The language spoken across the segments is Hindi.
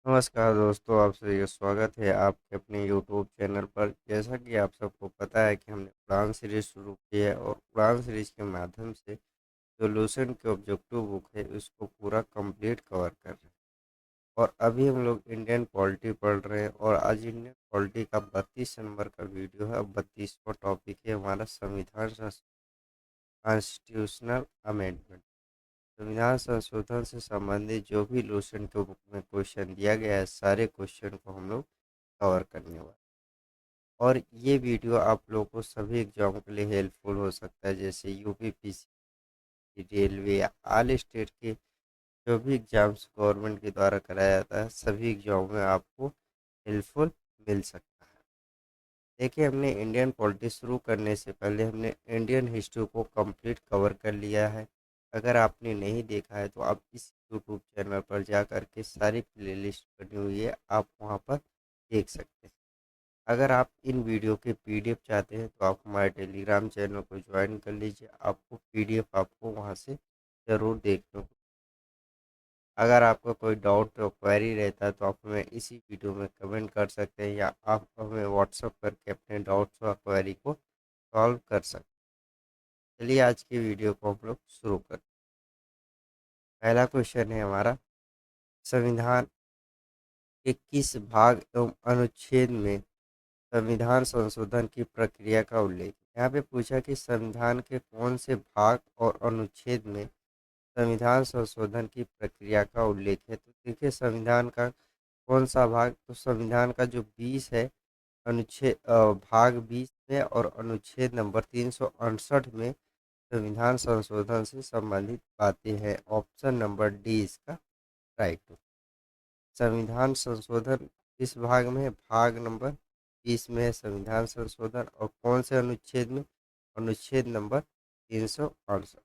नमस्कार दोस्तों, आप सभी का स्वागत है आपके अपने यूट्यूब चैनल पर। जैसा कि आप सबको पता है कि हमने उड़ान सीरीज शुरू की है और उड़ान सीरीज के माध्यम से जो लूसेंट की ऑब्जेक्टिव बुक है उसको पूरा कंप्लीट कवर कर रहे हैं। और अभी हम लोग इंडियन पॉलिटी पढ़ रहे हैं और आज इंडियन पॉलिटी का 32 नंबर का वीडियो है। अब 32वां टॉपिक है हमारा संविधान कॉन्स्टिट्यूशनल अमेंडमेंट। संविधान संशोधन से संबंधित जो भी लूसेंट के बुक में क्वेश्चन दिया गया है, सारे क्वेश्चन को हम लोग कवर करने वाले। और ये वीडियो आप लोगों को सभी एग्जाम के लिए हेल्पफुल हो सकता है, जैसे यूपीपीसी, रेलवे या ऑल स्टेट के जो भी एग्जाम्स गवर्नमेंट के द्वारा कराया जाता है, सभी एग्जाम में आपको हेल्पफुल मिल सकता है। देखिए, हमने इंडियन पॉलिटिक्स शुरू करने से पहले हमने इंडियन हिस्ट्री को कंप्लीट कवर कर लिया है। अगर आपने नहीं देखा है तो आप इस यूट्यूब चैनल पर जा कर के सारी प्लेलिस्ट बनी हुई है, आप वहाँ पर देख सकते हैं। अगर आप इन वीडियो के पीडीएफ चाहते हैं तो आप हमारे टेलीग्राम चैनल को ज्वाइन कर लीजिए, आपको पीडीएफ आपको वहां से ज़रूर देखने को। अगर आपका कोई डाउट और क्वेरी रहता है तो आप हमें इसी वीडियो में कमेंट कर सकते हैं या आप हमें व्हाट्सअप करके अपने डाउट्स और क्वेरी को सॉल्व कर सकते हैं। चलिए आज की वीडियो को हम लोग शुरू करते हैं। पहला क्वेश्चन है हमारा, संविधान के किस भाग एवं अनुच्छेद में संविधान संशोधन की प्रक्रिया का उल्लेख। यहाँ पे पूछा कि संविधान के कौन से भाग और अनुच्छेद में संविधान संशोधन की प्रक्रिया का उल्लेख है। तो देखिए, संविधान का कौन सा भाग, तो संविधान का जो 20 है, अनुच्छेद भाग 20 में और अनुच्छेद नंबर 368 में संविधान संशोधन से संबंधित बातें हैं। ऑप्शन नंबर डी इसका राइट। संविधान संशोधन किस भाग में है, भाग नंबर 20 में है संविधान संशोधन। और कौन से अनुच्छेद में, अनुच्छेद नंबर 368।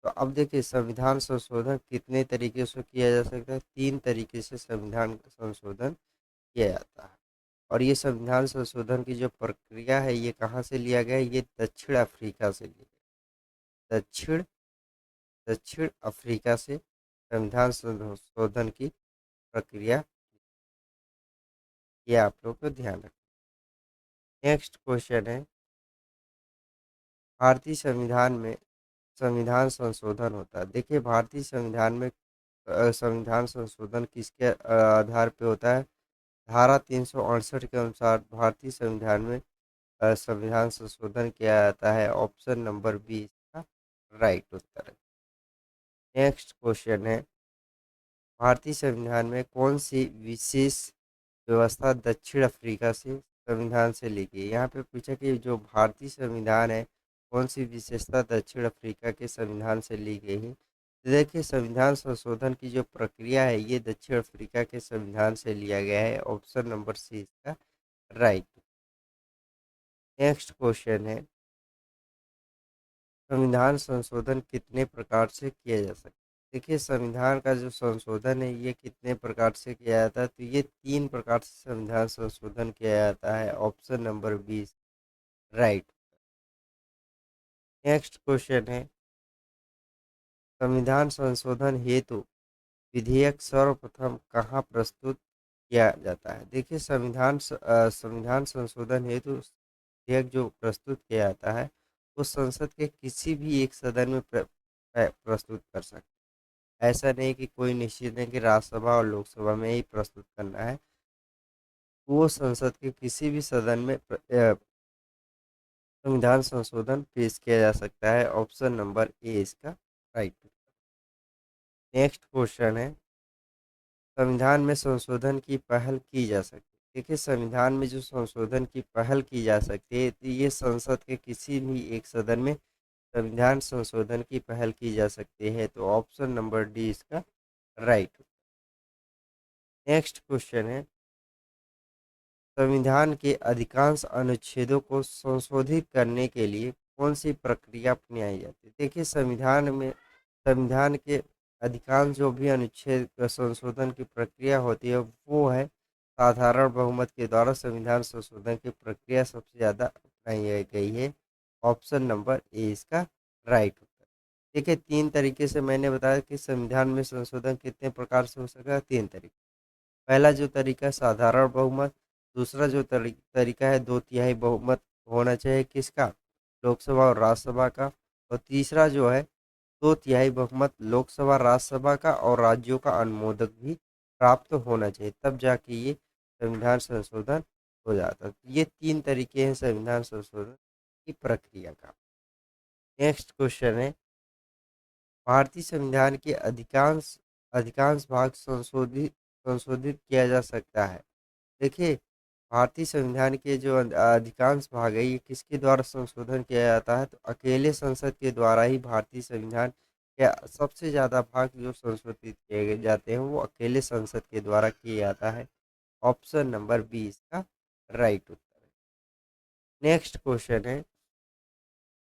तो अब देखिए, संविधान संशोधन कितने तरीके से किया जा सकता है। 3 तरीके से संविधान संशोधन किया जाता है। और ये संविधान संशोधन की जो प्रक्रिया है, ये कहाँ से लिया गया है, ये दक्षिण अफ्रीका से लिया गया। दक्षिण अफ्रीका से संविधान संशोधन की प्रक्रिया, ये आप लोग को ध्यान रखना। नेक्स्ट क्वेश्चन है, भारतीय संविधान में संविधान संशोधन होता है। देखिए, भारतीय संविधान में संविधान संशोधन किसके आधार पे होता है। धारा 368 के अनुसार भारतीय संविधान में संविधान संशोधन किया जाता है। ऑप्शन नंबर बी इसका राइट उत्तर है। नेक्स्ट क्वेश्चन है, भारतीय संविधान में कौन सी विशेष व्यवस्था दक्षिण अफ्रीका से संविधान से ली गई। यहाँ पे पूछा कि जो भारतीय संविधान है, कौन सी विशेषता दक्षिण अफ्रीका के संविधान से ली गई है। तो देखिए, संविधान संशोधन की जो प्रक्रिया है, ये दक्षिण अफ्रीका के संविधान से लिया गया है। ऑप्शन नंबर सी इसका राइट। नेक्स्ट क्वेश्चन है, संविधान संशोधन कितने प्रकार से किया जा सकता है। देखिए, संविधान का जो संशोधन है, ये कितने प्रकार से किया जाता है। तो ये 3 प्रकार से संविधान संशोधन किया जाता है। Option number 20 right. Next question है, संविधान संशोधन हेतु विधेयक सर्वप्रथम कहाँ प्रस्तुत किया जाता है। देखिए, संविधान संशोधन हेतु विधेयक जो प्रस्तुत किया जाता है, वो संसद के किसी भी एक सदन में प्रस्तुत कर सकते हैं। ऐसा नहीं कि कोई निश्चित है कि राज्यसभा और लोकसभा में ही प्रस्तुत करना है। वो संसद के किसी भी सदन में संविधान संशोधन पेश किया जा सकता है। ऑप्शन नंबर ए इसका राइट। नेक्स्ट क्वेश्चन है, संविधान में संशोधन की पहल की जा सकती है। देखिए, संविधान में जो संशोधन की पहल की जा सकती है, तो ये संसद के किसी भी एक सदन में संविधान संशोधन की पहल की जा सकती है। तो ऑप्शन नंबर डी इसका राइट। नेक्स्ट क्वेश्चन है, संविधान के अधिकांश अनुच्छेदों को संशोधित करने के लिए कौन सी प्रक्रिया अपनाई जाती है। देखिए, संविधान के अधिकांश जो भी अनुच्छेद संशोधन की प्रक्रिया होती है, वो है साधारण बहुमत के द्वारा संविधान संशोधन की प्रक्रिया सबसे ज़्यादा अपनाई गई है। ऑप्शन नंबर ए इसका राइट उत्तर। देखिए, 3 तरीके से मैंने बताया कि संविधान में संशोधन कितने प्रकार से हो सकता है। 3 तरीके। पहला जो तरीका है साधारण बहुमत, दूसरा जो तरीका है 2/3 बहुमत होना चाहिए किसका, लोकसभा और राज्यसभा का, और तीसरा जो है 2/3 बहुमत लोकसभा राज्यसभा का और राज्यों का अनुमोदक भी प्राप्त होना चाहिए, तब जाके ये संविधान संशोधन हो जाता है। ये 3 तरीके हैं संविधान संशोधन की प्रक्रिया का। नेक्स्ट क्वेश्चन है, भारतीय संविधान के अधिकांश अधिकांश भाग संशोधित संशोधित किया जा सकता है। देखिए, भारतीय संविधान के जो अधिकांश भाग है ये किसके द्वारा संशोधन किया जाता है, तो अकेले संसद के द्वारा ही भारतीय संविधान के सबसे ज़्यादा भाग जो संशोधित किए जाते हैं वो अकेले संसद के द्वारा किया जाता है। ऑप्शन नंबर बी इसका राइट उत्तर है। नेक्स्ट क्वेश्चन है,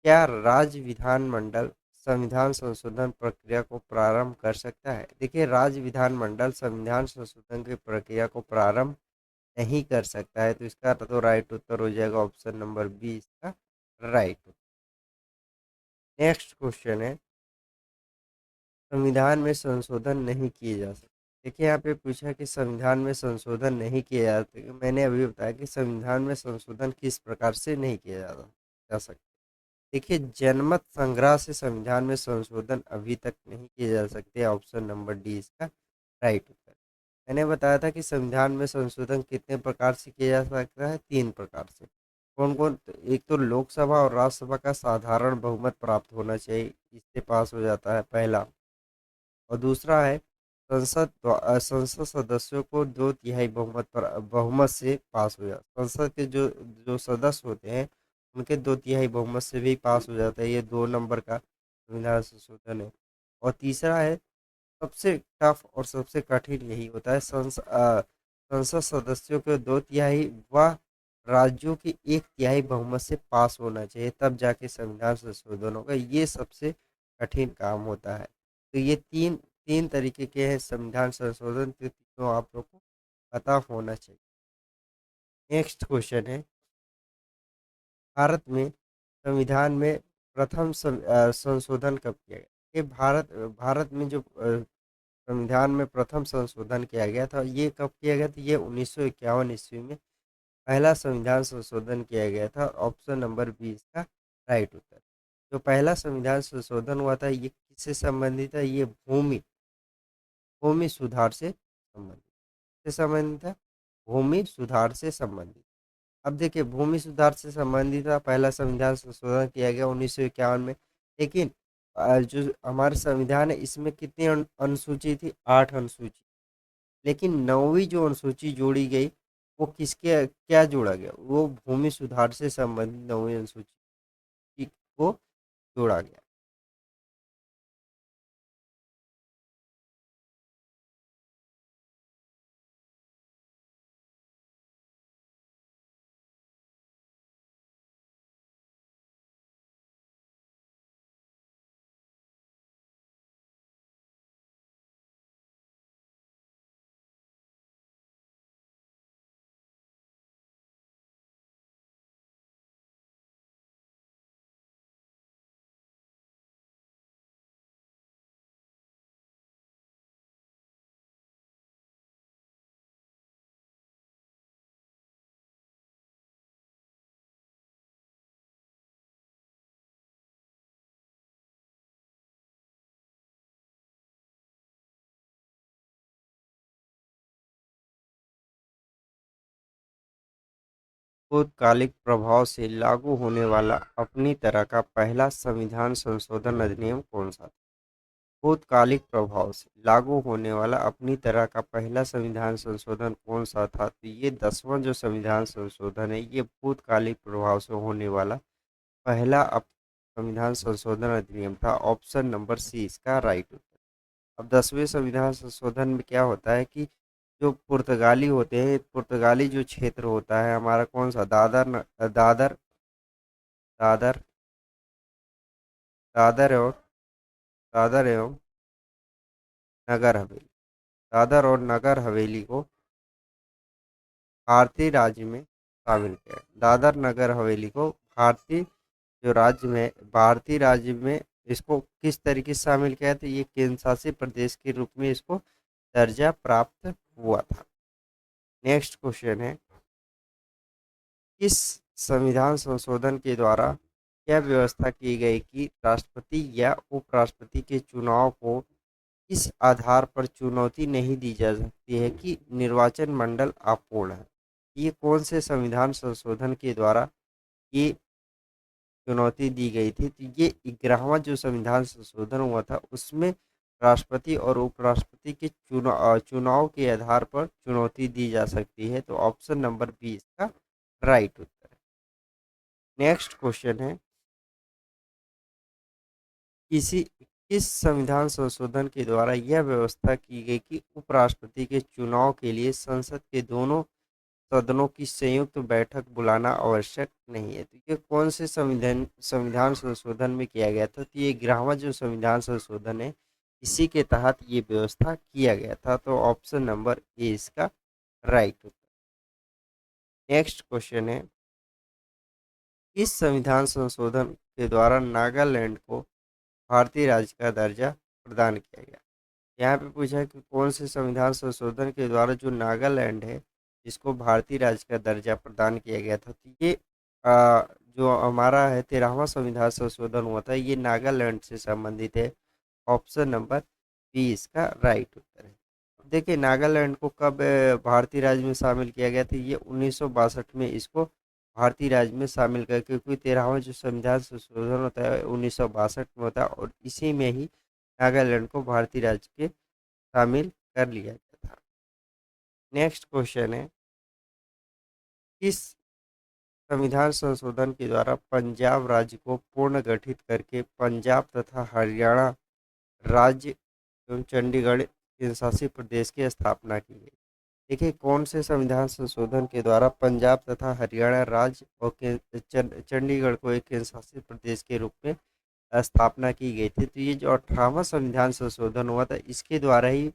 क्या राज्य विधानमंडल संविधान संशोधन प्रक्रिया को प्रारंभ कर सकता है। देखिए, राज्य विधानमंडल संविधान संशोधन की प्रक्रिया को प्रारंभ नहीं कर सकता है, तो इसका तो राइट उत्तर हो जाएगा ऑप्शन नंबर बी इसका राइट उत्तर। नेक्स्ट क्वेश्चन है, संविधान में संशोधन नहीं किए जा सकते। देखिए, यहाँ पे पूछा कि संविधान में संशोधन नहीं किए जा सकते, मैंने अभी बताया कि संविधान में संशोधन किस प्रकार से नहीं किया जा सकता। देखिए, जनमत संग्रह से संविधान में संशोधन अभी तक नहीं किए जा सकते, ऑप्शन नंबर डी इसका राइट उत्तर। मैंने बताया था कि संविधान में संशोधन कितने प्रकार से किया जा सकता है, 3 प्रकार से। कौन कौन, तो एक तो लोकसभा और राज्यसभा का साधारण बहुमत प्राप्त होना चाहिए, इससे पास हो जाता है पहला। और दूसरा है संसद सदस्यों को 2/3 बहुमत से पास हो जाता है। संसद के जो जो सदस्य होते हैं उनके 2/3 बहुमत से भी पास हो जाता है, ये 2 नंबर का संविधान संशोधन है। और तीसरा है सबसे टफ और सबसे कठिन यही होता है, संसद सदस्यों के 2/3 व राज्यों की 1/3 बहुमत से पास होना चाहिए, तब जाके संविधान संशोधन होगा, ये सबसे कठिन काम होता है। तो ये तीन तीन तरीके के हैं संविधान संशोधन के, तीनों आप लोग को पता होना चाहिए। नेक्स्ट क्वेश्चन है, भारत में संविधान में प्रथम संशोधन कब किया गया। ये भारत में जो संविधान में प्रथम संशोधन किया गया था, ये कब किया गया था, ये 1951 ईस्वी में पहला संविधान संशोधन किया गया था, ऑप्शन नंबर बी इसका राइट उत्तर। जो पहला संविधान संशोधन हुआ था ये किससे संबंधित है, ये भूमि भूमि सुधार से संबंधित है, भूमि सुधार से संबंधित। अब देखिए, भूमि सुधार से संबंधित था, पहला संविधान संशोधन किया गया 1951 में। लेकिन जो हमारा संविधान है इसमें कितनी अनुसूची थी, 8 अनुसूची। लेकिन 9वीं जो अनुसूची जोड़ी गई वो किसके क्या जोड़ा गया, वो भूमि सुधार से संबंधित 9वीं अनुसूची को जोड़ा गया। अल्पकालिक प्रभाव से लागू होने वाला अपनी तरह का पहला संविधान संशोधन अधिनियम कौन सा था। भूतकालिक प्रभाव से लागू होने वाला अपनी तरह का पहला संविधान संशोधन कौन सा था, तो ये 10वां जो संविधान संशोधन है ये भूतकालिक प्रभाव से होने वाला पहला संविधान संशोधन अधिनियम था, ऑप्शन नंबर सी इसका राइट उत्तर। अब 10वें संविधान संशोधन में क्या होता है कि जो पुर्तगाली होते हैं, पुर्तगाली जो क्षेत्र होता है हमारा कौन सा, दादर दादर और दादर एवं नगर हवेली, दादर और नगर हवेली को भारतीय राज्य में शामिल किया। दादर नगर हवेली को भारतीय राज्य में इसको किस तरीके से शामिल किया, तो ये केंद्र शासित प्रदेश के रूप में इसको दर्जा प्राप्त हुआ था। नेक्स्ट क्वेश्चन है, किस संविधान संशोधन के द्वारा यह व्यवस्था की गई कि राष्ट्रपति या उपराष्ट्रपति के चुनाव को इस आधार पर चुनौती नहीं दी जा सकती है कि निर्वाचन मंडल अपूर्ण है? ये कौन से संविधान संशोधन के द्वारा ये चुनौती दी गई थी? तो ये 11वां जो संविधान संशोधन हुआ था उसमें राष्ट्रपति और उपराष्ट्रपति के चुनाव के आधार पर चुनौती दी जा सकती है। तो ऑप्शन नंबर बी इसका राइट उत्तर है। नेक्स्ट क्वेश्चन है, किसी किस संविधान संशोधन के द्वारा यह व्यवस्था की गई कि उपराष्ट्रपति के चुनाव के लिए संसद के दोनों सदनों की संयुक्त बैठक बुलाना आवश्यक नहीं है? तो ये कौन से संविधान संविधान संशोधन में किया गया था? तो ये 11वां जो संविधान संशोधन है इसी के तहत ये व्यवस्था किया गया था। तो ऑप्शन नंबर ए इसका राइट उत्तर। नेक्स्ट क्वेश्चन है, इस संविधान संशोधन के द्वारा नागालैंड को भारतीय राज्य का दर्जा प्रदान किया गया? यहाँ पे पूछा है कि कौन से संविधान संशोधन के द्वारा जो नागालैंड है इसको भारतीय राज्य का दर्जा प्रदान किया गया था? तो ये जो हमारा है 13वां संविधान संशोधन हुआ था ये नागालैंड से संबंधित है। ऑप्शन नंबर बी इसका राइट उत्तर है। देखिए नागालैंड को कब भारतीय राज्य में शामिल किया गया था? ये 1962 में इसको भारतीय राज्य में शामिल कर, क्योंकि 13वां जो संविधान संशोधन होता है 1962 में होता है और इसी में ही नागालैंड को भारतीय राज्य के शामिल कर लिया गया था। नेक्स्ट क्वेश्चन है, किस संविधान संशोधन के द्वारा पंजाब राज्य को पूर्ण गठित करके पंजाब तथा हरियाणा राज्य एवं चंडीगढ़ केंद्रशासित प्रदेश की स्थापना की गई? देखिए कौन से संविधान संशोधन के द्वारा पंजाब तथा हरियाणा राज्य और चंडीगढ़ को एक केंद्रशासित प्रदेश के रूप में स्थापना की गई थी? तो ये जो 18वां संविधान संशोधन हुआ था इसके द्वारा ही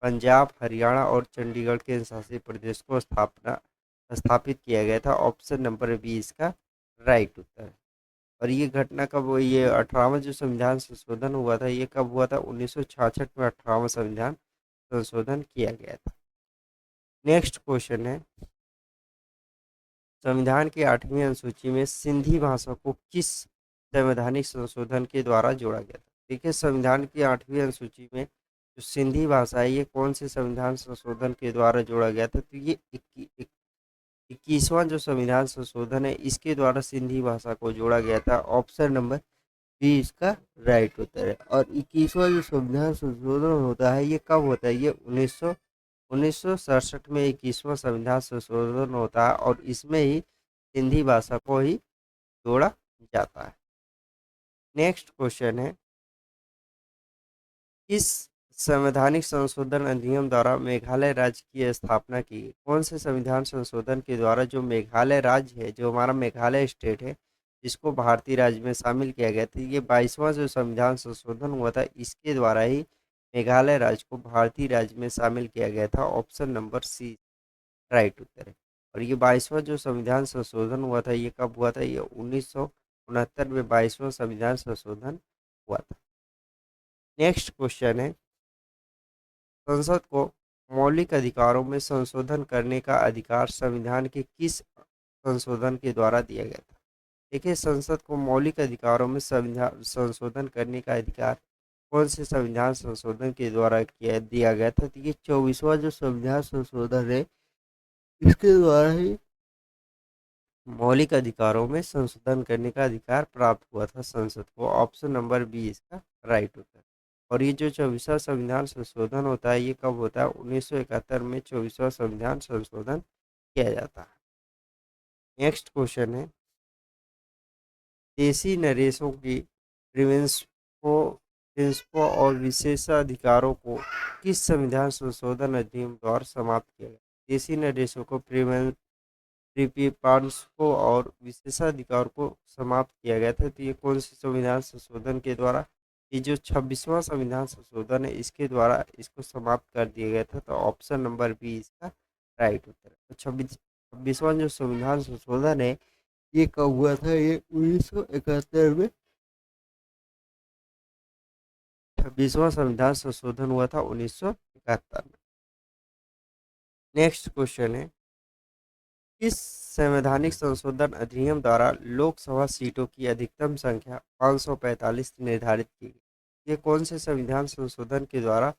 पंजाब, हरियाणा और चंडीगढ़ के शासित प्रदेश को स्थापित किया गया था। ऑप्शन नंबर बी इसका राइट उत्तर है। और ये घटना कब हुई? ये 18वां जो संविधान संशोधन हुआ था ये कब हुआ था? 1966 में 18वां संविधान संशोधन किया गया था। नेक्स्ट क्वेश्चन है, संविधान की 8वीं अनुसूची में सिंधी भाषा को किस संवैधानिक संशोधन के द्वारा जोड़ा गया था? देखिए संविधान की 8वीं अनुसूची में जो सिंधी भाषा है ये कौन से संविधान संशोधन के द्वारा जोड़ा गया था? तो ये 21वां जो संविधान संशोधन है इसके द्वारा सिंधी भाषा को जोड़ा गया था। ऑप्शन नंबर बी इसका राइट उत्तर है। और 21वां जो संविधान संशोधन होता है ये कब होता है? ये 1967 में 21वां संविधान संशोधन होता है और इसमें ही सिंधी भाषा को ही जोड़ा जाता है। नेक्स्ट क्वेश्चन है, इस संवैधानिक संशोधन अधिनियम द्वारा मेघालय राज्य की स्थापना की? कौन से संविधान संशोधन के द्वारा जो मेघालय राज्य है, जो हमारा मेघालय स्टेट है, इसको भारतीय राज्य में शामिल किया गया था? ये 22वां जो संविधान संशोधन हुआ था इसके द्वारा ही मेघालय राज्य को भारतीय राज्य में शामिल किया गया था। ऑप्शन नंबर सी राइट उत्तर है। और ये 22वां जो संविधान संशोधन हुआ था ये कब हुआ था? ये 1969 में 22वां संविधान संशोधन हुआ था। नेक्स्ट क्वेश्चन है, संसद को मौलिक अधिकारों में संशोधन करने का अधिकार संविधान के किस संशोधन के द्वारा दिया गया था? देखिए संसद को मौलिक अधिकारों में संविधान संशोधन करने का अधिकार कौन से संविधान संशोधन के द्वारा दिया गया था? तो ये 24वां जो संविधान संशोधन है इसके द्वारा ही मौलिक अधिकारों में संशोधन करने का अधिकार प्राप्त हुआ था संसद को। ऑप्शन नंबर बी इसका राइट उत्तर। और ये जो 24वां संविधान संशोधन होता है ये कब होता है? 1971 में 24वां संविधान संशोधन किया जाता है। नेक्स्ट क्वेश्चन है, देशी नरेशों की प्रिंसिपो प्रिंसिपो और विशेषाधिकारों को किस संविधान संशोधन अधिनियम द्वारा समाप्त किया गया? देशी नरेशों को प्रीपिपांस को और विशेषाधिकार को समाप्त किया गया था? तो ये कौन से संविधान संशोधन के द्वारा? ये जो 26वां संविधान संशोधन है इसके द्वारा इसको समाप्त कर दिया गया था। तो ऑप्शन नंबर बी इसका राइट उत्तर है। तो 26वां जो संविधान संशोधन है ये कब हुआ था? ये 1971 में 26वां संविधान संशोधन हुआ था 1971 में। नेक्स्ट क्वेश्चन है, किस संवैधानिक संशोधन अधिनियम द्वारा लोकसभा सीटों की अधिकतम संख्या 545 निर्धारित की गई? ये कौन से संविधान संशोधन के द्वारा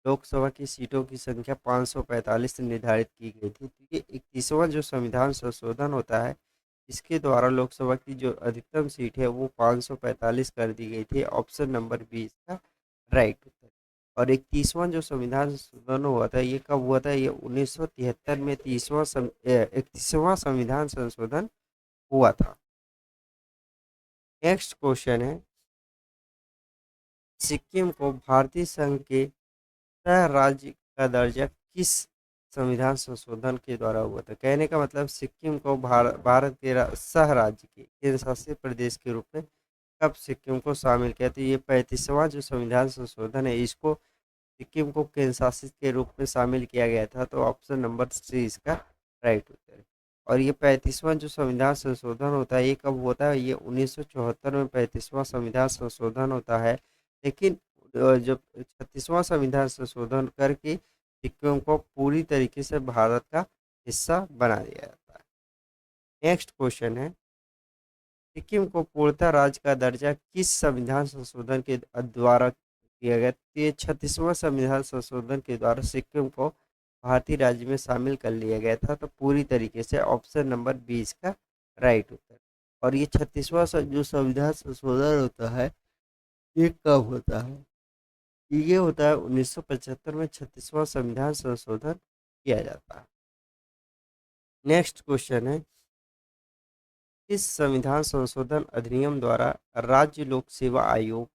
लोकसभा की सीटों की संख्या 545 निर्धारित की गई थी? तो ये 31वां जो संविधान संशोधन होता है, इसके द्वारा लोकसभा की जो अधिकतम सीट है वो 545 कर दी गई थी। ऑप्शन नंबर बी इसका राइट उत्तर। और 31वां जो संविधान संशोधन हुआ था, ये कब हुआ था? ये 1973 में 31वां संविधान संशोधन हुआ था। नेक्स्ट क्वेश्चन है, सिक्किम को भारतीय संघ के सह राज्य का दर्जा किस संविधान संशोधन के द्वारा हुआ था? कहने का मतलब सिक्किम को भारत के सह राज्य के केंद्र शासित प्रदेश के रूप में कब सिक्किम को शामिल किया? तो ये 35वां जो संविधान संशोधन है, इसको सिक्किम को केंद्र शासित के रूप में शामिल किया गया था। तो ऑप्शन नंबर सी इसका राइट उत्तर है। और ये 35वां जो संविधान संशोधन होता है, ये कब होता है? ये 1974 में 35वां संविधान संशोधन होता है। लेकिन जब 36वां संविधान संशोधन करके सिक्किम को पूरी तरीके से भारत का हिस्सा बना दिया जाता है। नेक्स्ट क्वेश्चन है, सिक्किम को पूर्णतः राज्य का दर्जा किस संविधान संशोधन के द्वारा दिया गया? ये 36वां संविधान संशोधन के द्वारा सिक्किम को भारतीय राज्य में शामिल कर लिया गया था। तो पूरी तरीके से ऑप्शन नंबर 20 का राइट उत्तर। और ये 36वां जो संविधान संशोधन होता है, ये कब होता है? ये होता है 1975 में 36वां संविधान संशोधन किया जाता है। नेक्स्ट क्वेश्चन है, इस संविधान संशोधन अधिनियम द्वारा राज्य लोक सेवा आयोग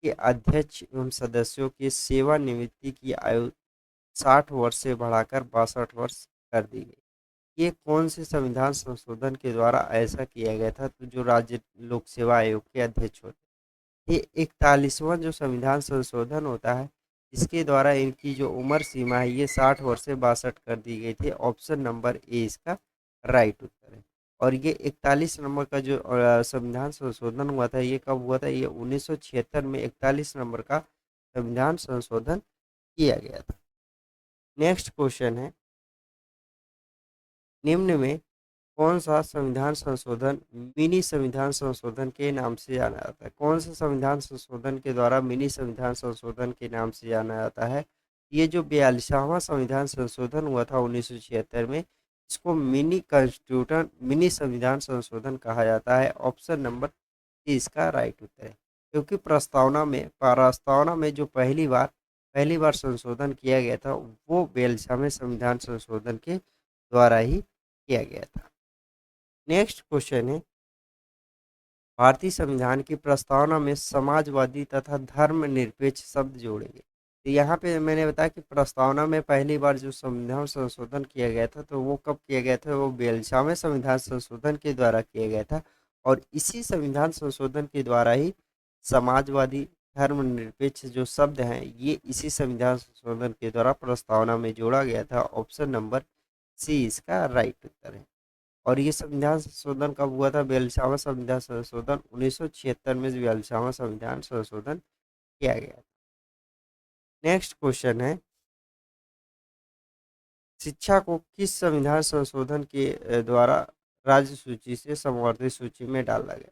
के अध्यक्ष एवं सदस्यों की सेवानिवृत्ति की आयु 60 वर्ष से बढ़ाकर 62 वर्ष कर दी गई। ये कौन से संविधान संशोधन के द्वारा ऐसा किया गया था? तो जो राज्य लोक सेवा आयोग के अध्यक्ष होते हैं, ये 41वां जो संविधान संशोधन होता है, इसके द्वारा इनकी जो उम्र सीमा है, ये 60 वर्ष से 62 कर दी गई थी। ऑप्शन नंबर ए इसका राइट उत्तर है। और ये 41 नंबर का जो संविधान संशोधन हुआ था, ये कब हुआ था? ये 1976 में 41 नंबर का संविधान संशोधन किया गया था। नेक्स्ट क्वेश्चन है, निम्न में कौन सा संविधान संशोधन मिनी संविधान संशोधन के नाम से जाना जाता है? कौन सा संविधान संशोधन के द्वारा मिनी संविधान संशोधन के नाम से जाना जाता है? ये जो 42वां संविधान संशोधन हुआ था 1976 में, इसको मिनी संविधान संशोधन कहा जाता है। ऑप्शन नंबर सी इसका राइट उत्तर है। क्योंकि प्रस्तावना में जो पहली बार संशोधन किया गया था, वो 42वें संविधान संशोधन के द्वारा ही किया गया था। नेक्स्ट क्वेश्चन है, भारतीय संविधान की प्रस्तावना में समाजवादी तथा धर्मनिरपेक्ष शब्द जोड़े गए। तो यहाँ पे मैंने बताया कि प्रस्तावना में पहली बार जो संविधान संशोधन किया गया था, तो वो कब किया गया था? वो 42वें संविधान संशोधन के द्वारा किया गया था। और इसी संविधान संशोधन के द्वारा ही समाजवादी धर्मनिरपेक्ष जो शब्द हैं, ये इसी संविधान संशोधन के द्वारा प्रस्तावना में जोड़ा गया था। ऑप्शन नंबर सी इसका राइट उत्तर है। और ये संविधान संशोधन कब हुआ था? 42वां संविधान संशोधन 1976 में 42वां संविधान संशोधन किया गया। नेक्स्ट क्वेश्चन है, शिक्षा को किस संविधान संशोधन के द्वारा राज्य सूची से समवर्ती सूची में डाला गया?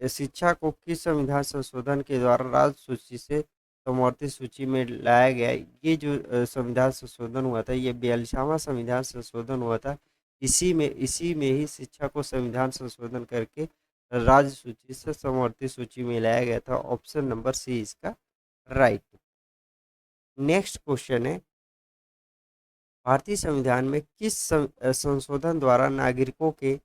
ये शिक्षा को किस संविधान संशोधन के द्वारा राज्य सूची से समवर्ती सूची में लाया गया? ये जो संविधान संशोधन हुआ था, ये 42वां संविधान संशोधन हुआ था। इसी में ही शिक्षा को संविधान संशोधन करके राज्य सूची से समवर्ती सूची में लाया गया था। ऑप्शन नंबर सी इसका राइट। नेक्स्ट क्वेश्चन है, भारतीय संविधान में किस संशोधन द्वारा नागरिकों के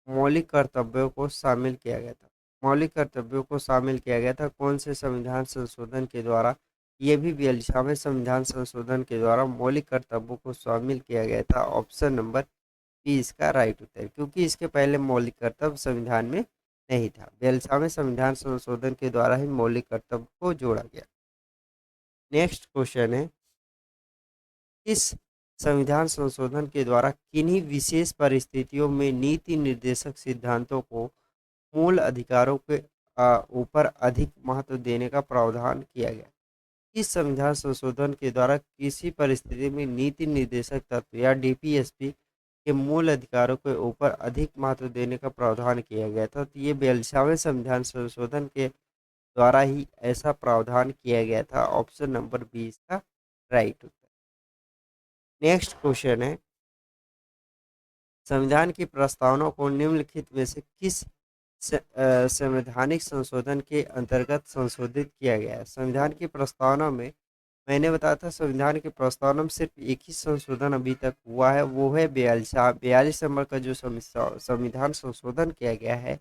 मौलिक कर्तव्यों को शामिल किया गया था? मौलिक कर्तव्यों को शामिल किया गया था कौन से संविधान संशोधन के द्वारा? ये भी 42वें संविधान संशोधन के द्वारा मौलिक कर्तव्यों को शामिल किया गया था। ऑप्शन नंबर बी इसका राइट उत्तर, क्योंकि इसके पहले मौलिक कर्तव्य संविधान में नहीं था। 42वें संविधान संशोधन के द्वारा ही मौलिक कर्तव्य को जोड़ा गया। नेक्स्ट क्वेश्चन है, इस संविधान संशोधन के द्वारा किन्हीं विशेष परिस्थितियों में नीति निर्देशक सिद्धांतों को मूल अधिकारों के ऊपर अधिक महत्व देने का प्रावधान किया गया? इस संविधान संशोधन के द्वारा किसी परिस्थिति में नीति निर्देशक तत्व या डीपीएसपी के मूल अधिकारों के ऊपर अधिक महत्व देने का प्रावधान किया गया था। तो ये 42वें संविधान संशोधन के द्वारा ही ऐसा प्रावधान किया गया था। ऑप्शन नंबर 20 का राइट उत्तर। नेक्स्ट क्वेश्चन है, संविधान की प्रस्तावना को निम्नलिखित में से किस संवैधानिक संशोधन के अंतर्गत संशोधित किया गया है? संविधान की प्रस्तावना में मैंने बताया था, संविधान की प्रस्तावना में सिर्फ एक ही संशोधन अभी तक हुआ है, वो है 42 नंबर का जो संविधान संशोधन किया गया है,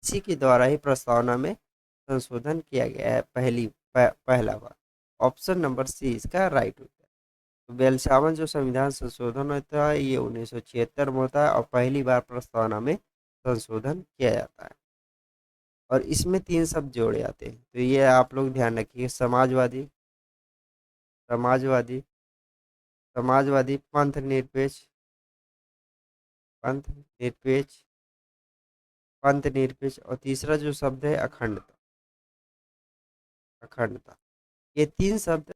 इसी के द्वारा ही प्रस्तावना में संशोधन किया गया है पहला बार। ऑप्शन नंबर सी इसका राइट उत्तर। तो 42वां जो संविधान संशोधन होता है ये 1976 में होता है और पहली बार प्रस्तावना में संशोधन किया जाता है और इसमें 3 शब्द जोड़े जाते हैं। तो ये आप लोग ध्यान रखिए, समाजवादी, समाजवादी, समाजवादी, पंथ निरपेक्ष, पंथ निरपेक्ष, पंथ निरपेक्ष और तीसरा जो शब्द है अखंडता, अखंडता। ये 3 शब्द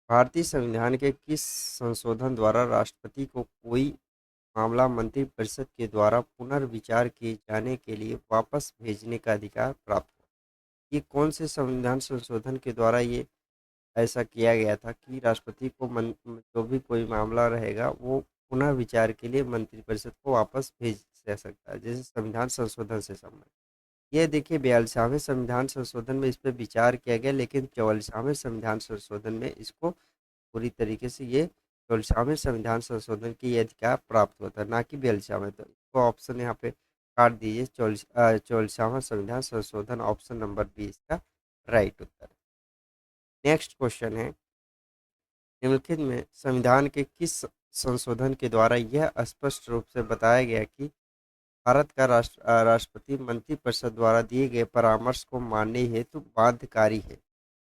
भारतीय संविधान के किस संशोधन द्वारा राष्ट्रपति को कोई मामला मंत्रिपरिषद के द्वारा पुनर्विचार किए जाने के लिए वापस भेजने का अधिकार प्राप्त हुआ? ये कौन से संविधान संशोधन के द्वारा ये ऐसा किया गया था कि राष्ट्रपति को जो भी कोई मामला रहेगा वो पुनः विचार के लिए मंत्रिपरिषद को वापस भेज जा सकता है, जैसे संविधान संशोधन से संबंधित। ये देखिए 42वें संविधान संशोधन में इस पर विचार किया गया, लेकिन 44वें संविधान संशोधन में इसको पूरी तरीके से ये 44वें संविधान संशोधन की ये अधिकार प्राप्त होता है, ना कि 42वें। तो इसको ऑप्शन यहाँ पे काट दीजिए, 44वां संविधान संशोधन ऑप्शन नंबर 20 का राइट उत्तर। नेक्स्ट क्वेश्चन है, निम्नलिखित में संविधान के किस संशोधन के द्वारा यह स्पष्ट रूप से बताया गया कि भारत का राष्ट्रपति मंत्रिपरिषद द्वारा दिए गए परामर्श को मानने हेतु बाध्यकारी है?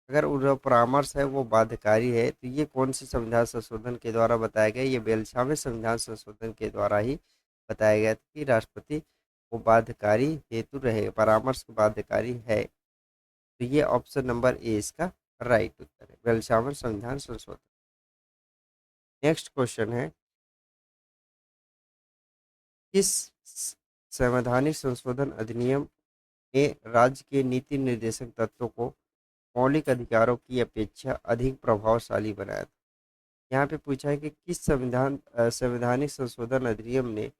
अगर जो परामर्श है वो बाध्यकारी है तो ये कौन से संविधान संशोधन के द्वारा बताया गया? ये 42वें संविधान संशोधन के द्वारा ही बताया गया था कि राष्ट्रपति वो बाध्यकारी हेतु रहे, परामर्श बाध्यकारी है। तो ये ऑप्शन नंबर ए इसका राइट उत्तर है, 42वां संविधान संशोधन। नेक्स्ट क्वेश्चन है, किस संवैधानिक संशोधन अधिनियम ने राज्य के नीति निर्देशक तत्वों को मौलिक अधिकारों की अपेक्षा अधिक प्रभावशाली बनाया था? यहाँ पे पूछा है कि किस संवैधानिक संशोधन अधिनियम ने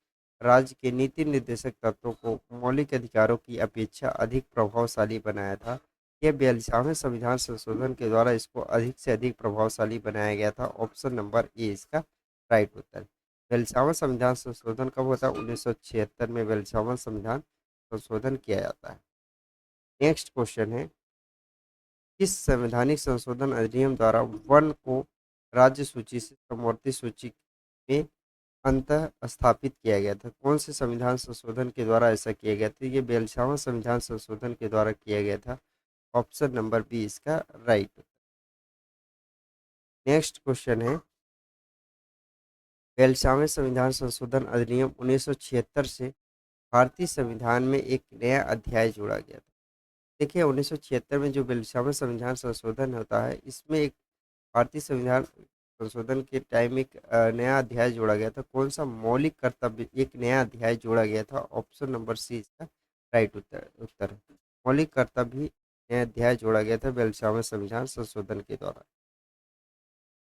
राज्य के नीति निर्देशक तत्वों को मौलिक अधिकारों की अपेक्षा अधिक प्रभावशाली बनाया था? यह 42वें संविधान संशोधन के द्वारा इसको अधिक से अधिक प्रभावशाली बनाया गया था। ऑप्शन नंबर ए इसका राइट उत्तर। 42वां संविधान संशोधन कब होता है? 1976 में 42वां संविधान संशोधन किया जाता है। नेक्स्ट क्वेश्चन है, किस संवैधानिक संशोधन अधिनियम द्वारा वन को राज्य सूची से समवर्ती सूची में अंतः स्थापित किया गया था? कौन से संविधान संशोधन के द्वारा ऐसा किया गया था? ये 42वां संविधान संशोधन के द्वारा किया गया था। ऑप्शन नंबर बी इसका राइट। नेक्स्ट क्वेश्चन है, 42वें संविधान संशोधन अधिनियम 1976 से भारतीय संविधान में एक नया अध्याय जोड़ा गया था। देखिए 1976 में जो बिल्सावर संविधान संशोधन होता है, इसमें एक भारतीय संविधान संशोधन के टाइम एक नया अध्याय जोड़ा गया था। कौन सा मौलिक कर्तव्य एक नया अध्याय जोड़ा गया था? ऑप्शन नंबर सी इसका राइट उत्तर उत्तर है। मौलिक कर्तव्य नया अध्याय जोड़ा गया था बिल्सावर संविधान संशोधन के द्वारा।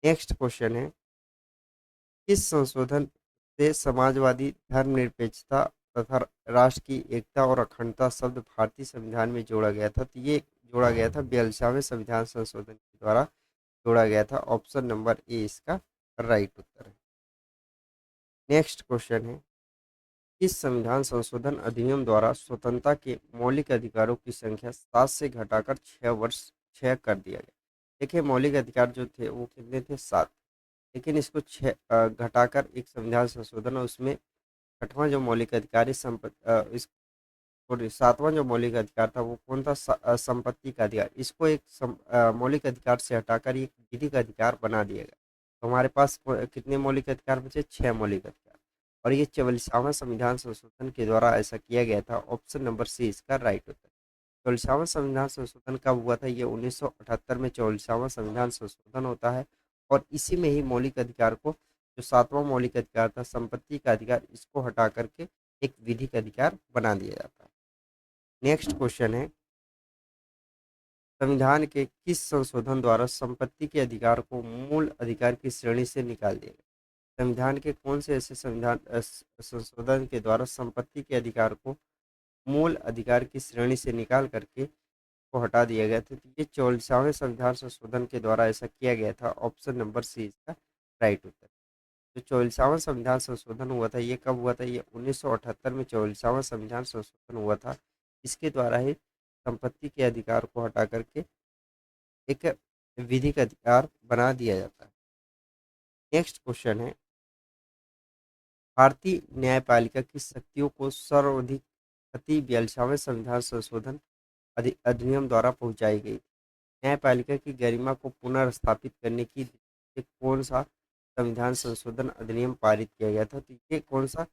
नेक्स्ट क्वेश्चन है, किस संशोधन से समाजवादी धर्मनिरपेक्षता तथा राष्ट्र की एकता और अखंडता शब्द भारतीय संविधान में जोड़ा गया था? तो ये जोड़ा गया था 42वें संविधान संशोधन के द्वारा जोड़ा गया था। ऑप्शन नंबर ए इसका राइट उत्तर है। नेक्स्ट क्वेश्चन है, किस संविधान संशोधन अधिनियम द्वारा स्वतंत्रता के मौलिक अधिकारों की संख्या 7 से घटाकर 6 कर दिया गया? देखिए मौलिक अधिकार जो थे वो कितने थे? 7। लेकिन इसको 6 घटाकर एक संविधान संशोधन है, उसमें छठवां जो मौलिक अधिकार है इस और सातवां जो मौलिक अधिकार था वो कौन था? संपत्ति का अधिकार। इसको एक मौलिक अधिकार से हटाकर एक विधिक अधिकार बना दिया गया। तो हमारे पास कितने मौलिक अधिकार बचे? 6 मौलिक अधिकार। और ये 44वां संविधान संशोधन के द्वारा ऐसा किया गया था। ऑप्शन नंबर सी इसका राइट होता है। 44वां संविधान संशोधन कब हुआ था? ये 1978 में 44वां संविधान संशोधन होता है। और इसी में ही मौलिक अधिकार को, जो सातवां मौलिक अधिकार था संपत्ति का अधिकार, इसको हटा करके एक विधिक अधिकार बना दिया जाता है। नेक्स्ट क्वेश्चन है, संविधान के किस संशोधन द्वारा संपत्ति के अधिकार को मूल अधिकार की श्रेणी से निकाल दिया गया? संविधान के कौन से ऐसे संशोधन के द्वारा संपत्ति के अधिकार को मूल अधिकार की श्रेणी से निकाल करके को हटा दिया गया था? तो ये 44वें संविधान संशोधन के द्वारा ऐसा किया गया था। ऑप्शन नंबर सी इसका राइट उत्तर। जो 44वां संविधान संशोधन हुआ था ये कब हुआ था? ये 1978 में 44वां संविधान संशोधन हुआ था। इसके द्वारा ही संपत्ति के अधिकार को हटा करके एक विधिक अधिकार बना दिया जाता है। नेक्स्ट क्वेश्चन है, भारतीय न्यायपालिका की शक्तियों को सर्वाधिक क्षति 42वें संविधान संशोधन अधिनियम द्वारा पहुंचाई गई। न्यायपालिका की गरिमा को पुनर्स्थापित करने की दृष्टि से कौन सा संविधान संशोधन अधिनियम पारित किया गया था? तो ये कौन सा?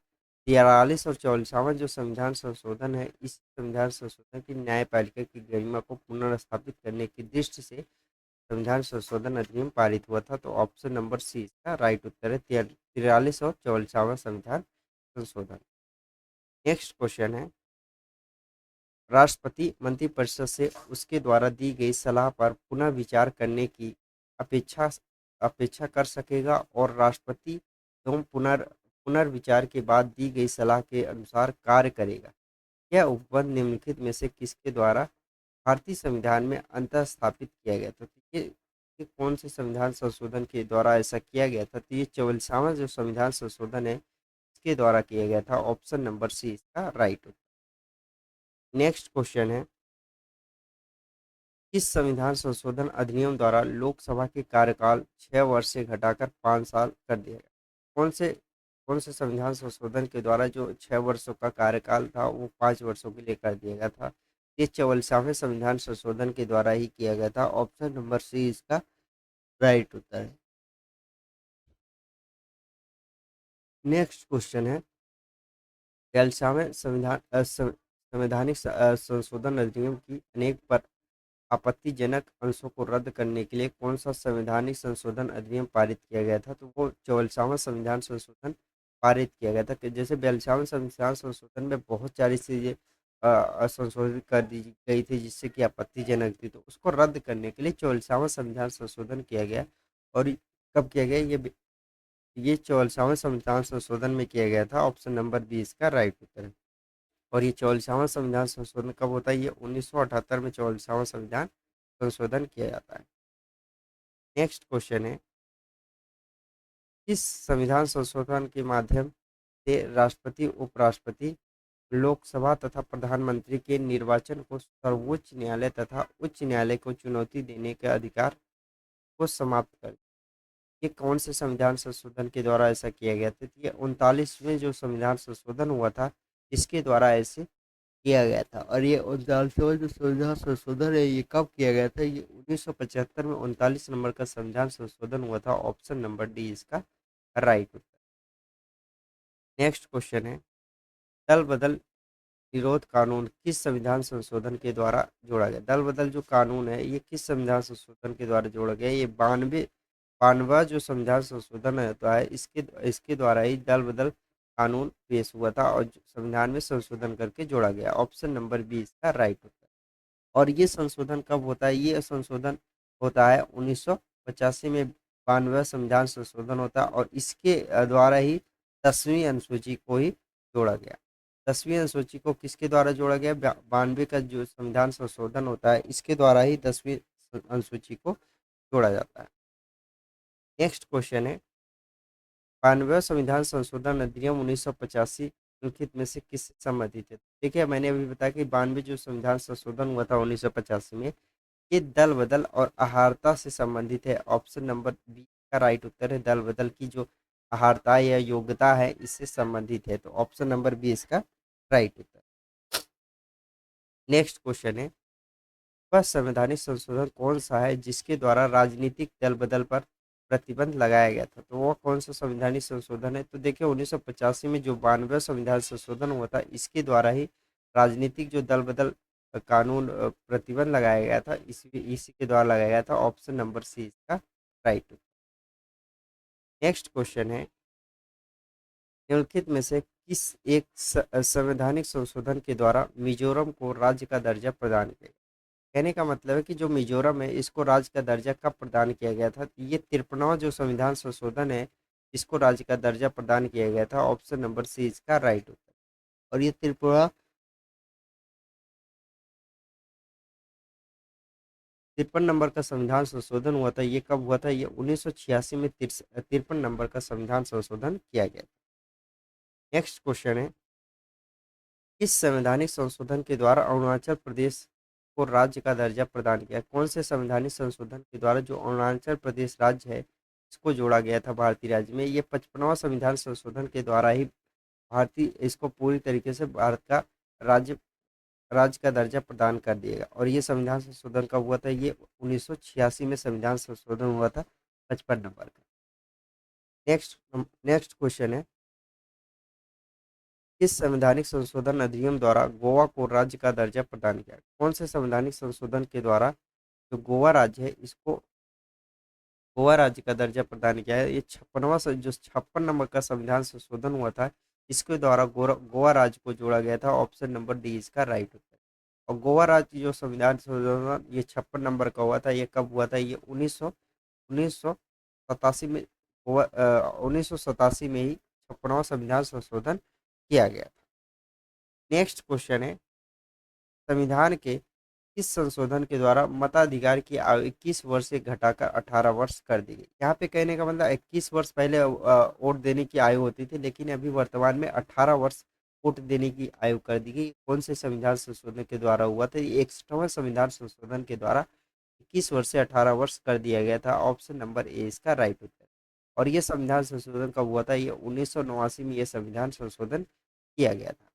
43 और 44वां जो संविधान संशोधन है, इस संविधान संशोधन की न्यायपालिका की गरिमा को पुनर्स्थापित करने की दृष्टि से संविधान संशोधन अधिनियम पारित हुआ था। तो ऑप्शन नंबर सी इसका राइट उत्तर है, 43 और 44वां संविधान संशोधन। नेक्स्ट क्वेश्चन है, राष्ट्रपति मंत्रिपरिषद से उसके द्वारा दी गई सलाह पर पुनः विचार करने की अपेक्षा अपेक्षा कर सकेगा और राष्ट्रपति एवं पुनर्विचार के बाद दी गई सलाह के अनुसार कार्य करेगा। यह उपबंध निम्नलिखित में से किसके द्वारा भारतीय संविधान में अंतः स्थापित किया गया था? तो ये कौन से संविधान संशोधन के द्वारा ऐसा किया गया था? तो ये 44वां जो संविधान संशोधन है इसके द्वारा किया गया था। ऑप्शन नंबर सी इसका राइट उत्तर। नेक्स्ट क्वेश्चन है, इस संविधान संशोधन अधिनियम द्वारा लोकसभा के कार्यकाल 6 वर्ष से घटाकर 5 साल कर दिया गया? कौन से संविधान संशोधन के द्वारा जो 6 वर्षों का कार्यकाल था वो 5 वर्षों के लिए कर दिया गया था? ये 44वें संविधान संशोधन के द्वारा ही किया गया था। ऑप्शन नंबर सी इसका राइट उत्तर है। नेक्स्ट क्वेश्चन है, 42वें संवैधानिक संशोधन अधिनियम की अनेक पर आपत्तिजनक अंशों को रद्द करने के लिए कौन सा संवैधानिक संशोधन अधिनियम पारित किया गया था? तो वो 44वां संविधान संशोधन पारित किया गया था। कि जैसे 42वां संविधान संशोधन में बहुत सारी चीजें संशोधित कर दी गई थी जिससे कि आपत्तिजनक थी, तो उसको रद्द करने के लिए 44वां संविधान संशोधन किया गया। और कब किया गया? ये 44वां संविधान संशोधन में किया गया था। ऑप्शन नंबर बी इसका राइट उत्तर है। और ये 44वां संविधान संशोधन कब होता है? ये 1978 में 44वां संविधान संशोधन किया जाता है। नेक्स्ट क्वेश्चन है, इस संविधान संशोधन के माध्यम से राष्ट्रपति, उपराष्ट्रपति, लोकसभा तथा प्रधानमंत्री के निर्वाचन को सर्वोच्च न्यायालय तथा उच्च न्यायालय को चुनौती देने के अधिकार को समाप्त कर, ये कौन से संविधान संशोधन के द्वारा ऐसा किया गया था? तो ये 39वें जो संविधान संशोधन हुआ था इसके द्वारा ऐसे किया गया था। और ये 39वां जो संविधान संशोधन है ये कब किया गया था? ये 1975 में 39 नंबर का संविधान संशोधन हुआ था। ऑप्शन नंबर डी इसका राइट उत्तर। नेक्स्ट क्वेश्चन है, दल बदल निरोध कानून किस संविधान संशोधन के द्वारा जोड़ा गया? दल बदल जो कानून है ये किस संविधान संशोधन के द्वारा जोड़ा गया? ये 92वां जो संविधान संशोधन होता है इसके इसके द्वारा ही दल बदल कानून पेश हुआ था और संविधान में संशोधन करके जोड़ा गया। ऑप्शन नंबर बी इसका राइट होता है। और ये संशोधन कब होता है? ये संशोधन होता है 1985 में 92वां संविधान संशोधन होता है और इसके द्वारा ही 10वीं अनुसूची को ही जोड़ा गया। 10वीं अनुसूची को किसके द्वारा जोड़ा गया? 92 का जो संविधान संशोधन होता है इसके द्वारा ही 10वीं अनुसूची को जोड़ा जाता है। नेक्स्ट क्वेश्चन है 92वां संविधान संशोधन अधिनियम 1985 निम्नलिखित में से किससे संबंधित है? देखिए मैंने अभी बताया कि 92 जो संविधान संशोधन हुआ था 1985 में ये दल बदल और आहारता से संबंधित है। ऑप्शन नंबर बी का राइट उत्तर है। दल बदल की जो आहारता या योग्यता है इससे संबंधित है, तो ऑप्शन नंबर बी इसका राइट उत्तर। नेक्स्ट क्वेश्चन है वह संवैधानिक संशोधन कौन सा है जिसके द्वारा राजनीतिक दल बदल पर प्रतिबंध लगाया गया था? तो वह कौन सा संवैधानिक संशोधन है? तो देखिए 1985 में जो 92वां संविधान संशोधन हुआ था इसके द्वारा ही राजनीतिक जो दल बदल कानून प्रतिबंध लगाया गया था, इसी के द्वारा लगाया गया था। ऑप्शन नंबर सी इसका राइट। नेक्स्ट क्वेश्चन है निम्नलिखित में से किस एक संवैधानिक संशोधन के द्वारा मिजोरम को राज्य का दर्जा प्रदान किया? कहने का मतलब है कि जो मिजोरम है इसको राज्य का दर्जा कब प्रदान किया गया था? ये 53वां जो संविधान संशोधन है इसको राज्य का दर्जा प्रदान किया गया था। ऑप्शन नंबर सी इसका राइट उत्तर। और ये त्रिपुरा 53 नंबर का संविधान संशोधन हुआ था, ये कब हुआ था? ये 1986 में 53 नंबर का संविधान संशोधन किया गया। नेक्स्ट क्वेश्चन है किस संवैधानिक संशोधन के द्वारा अरुणाचल प्रदेश को राज्य का दर्जा प्रदान किया? कौन से संवैधानिक संशोधन के द्वारा जो अरुणाचल प्रदेश राज्य है इसको जोड़ा गया था भारतीय राज्य में? ये 55वां संविधान संशोधन के द्वारा ही भारतीय इसको पूरी तरीके से भारत का राज्य राज्य का दर्जा प्रदान कर दिएगा। और ये संविधान संशोधन कब हुआ था? ये 1986 में संविधान संशोधन हुआ था 55 नंबर का। नेक्स्ट नेक्स्ट क्वेश्चन है किस संवैधानिक संशोधन अधिनियम द्वारा गोवा को राज्य का दर्जा प्रदान किया? कौन से संवैधानिक संशोधन के द्वारा जो गोवा राज्य है इसको गोवा राज्य का दर्जा प्रदान किया है? ये 56वां जो 56 नंबर का संविधान संशोधन हुआ था इसके द्वारा गोवा राज्य को जोड़ा गया था। ऑप्शन नंबर डी इसका राइट उत्तर। और गोवा राज्य जो संविधान संशोधन ये 56 नंबर का हुआ था, ये कब हुआ था? ये 1987 में गोवा 1987 में ही 56वां संविधान संशोधन किया गया था। नेक्स्ट क्वेश्चन है संविधान के किस संशोधन के द्वारा मताधिकार की आयु 21 वर्ष से घटाकर 18 वर्ष कर दी गई? यहाँ पे कहने का मतलब 21 वर्ष पहले वोट देने की आयु होती थी लेकिन अभी वर्तमान में 18 वर्ष वोट देने की आयु कर दी गई। कौन से संविधान संशोधन के द्वारा हुआ था? ये 61वां संविधान संशोधन के द्वारा 21 वर्ष से 18 वर्ष कर दिया गया था। ऑप्शन नंबर ए इसका राइट उत्तर। और ये संविधान संशोधन कब हुआ था? ये 1989 में ये संविधान संशोधन किया गया था।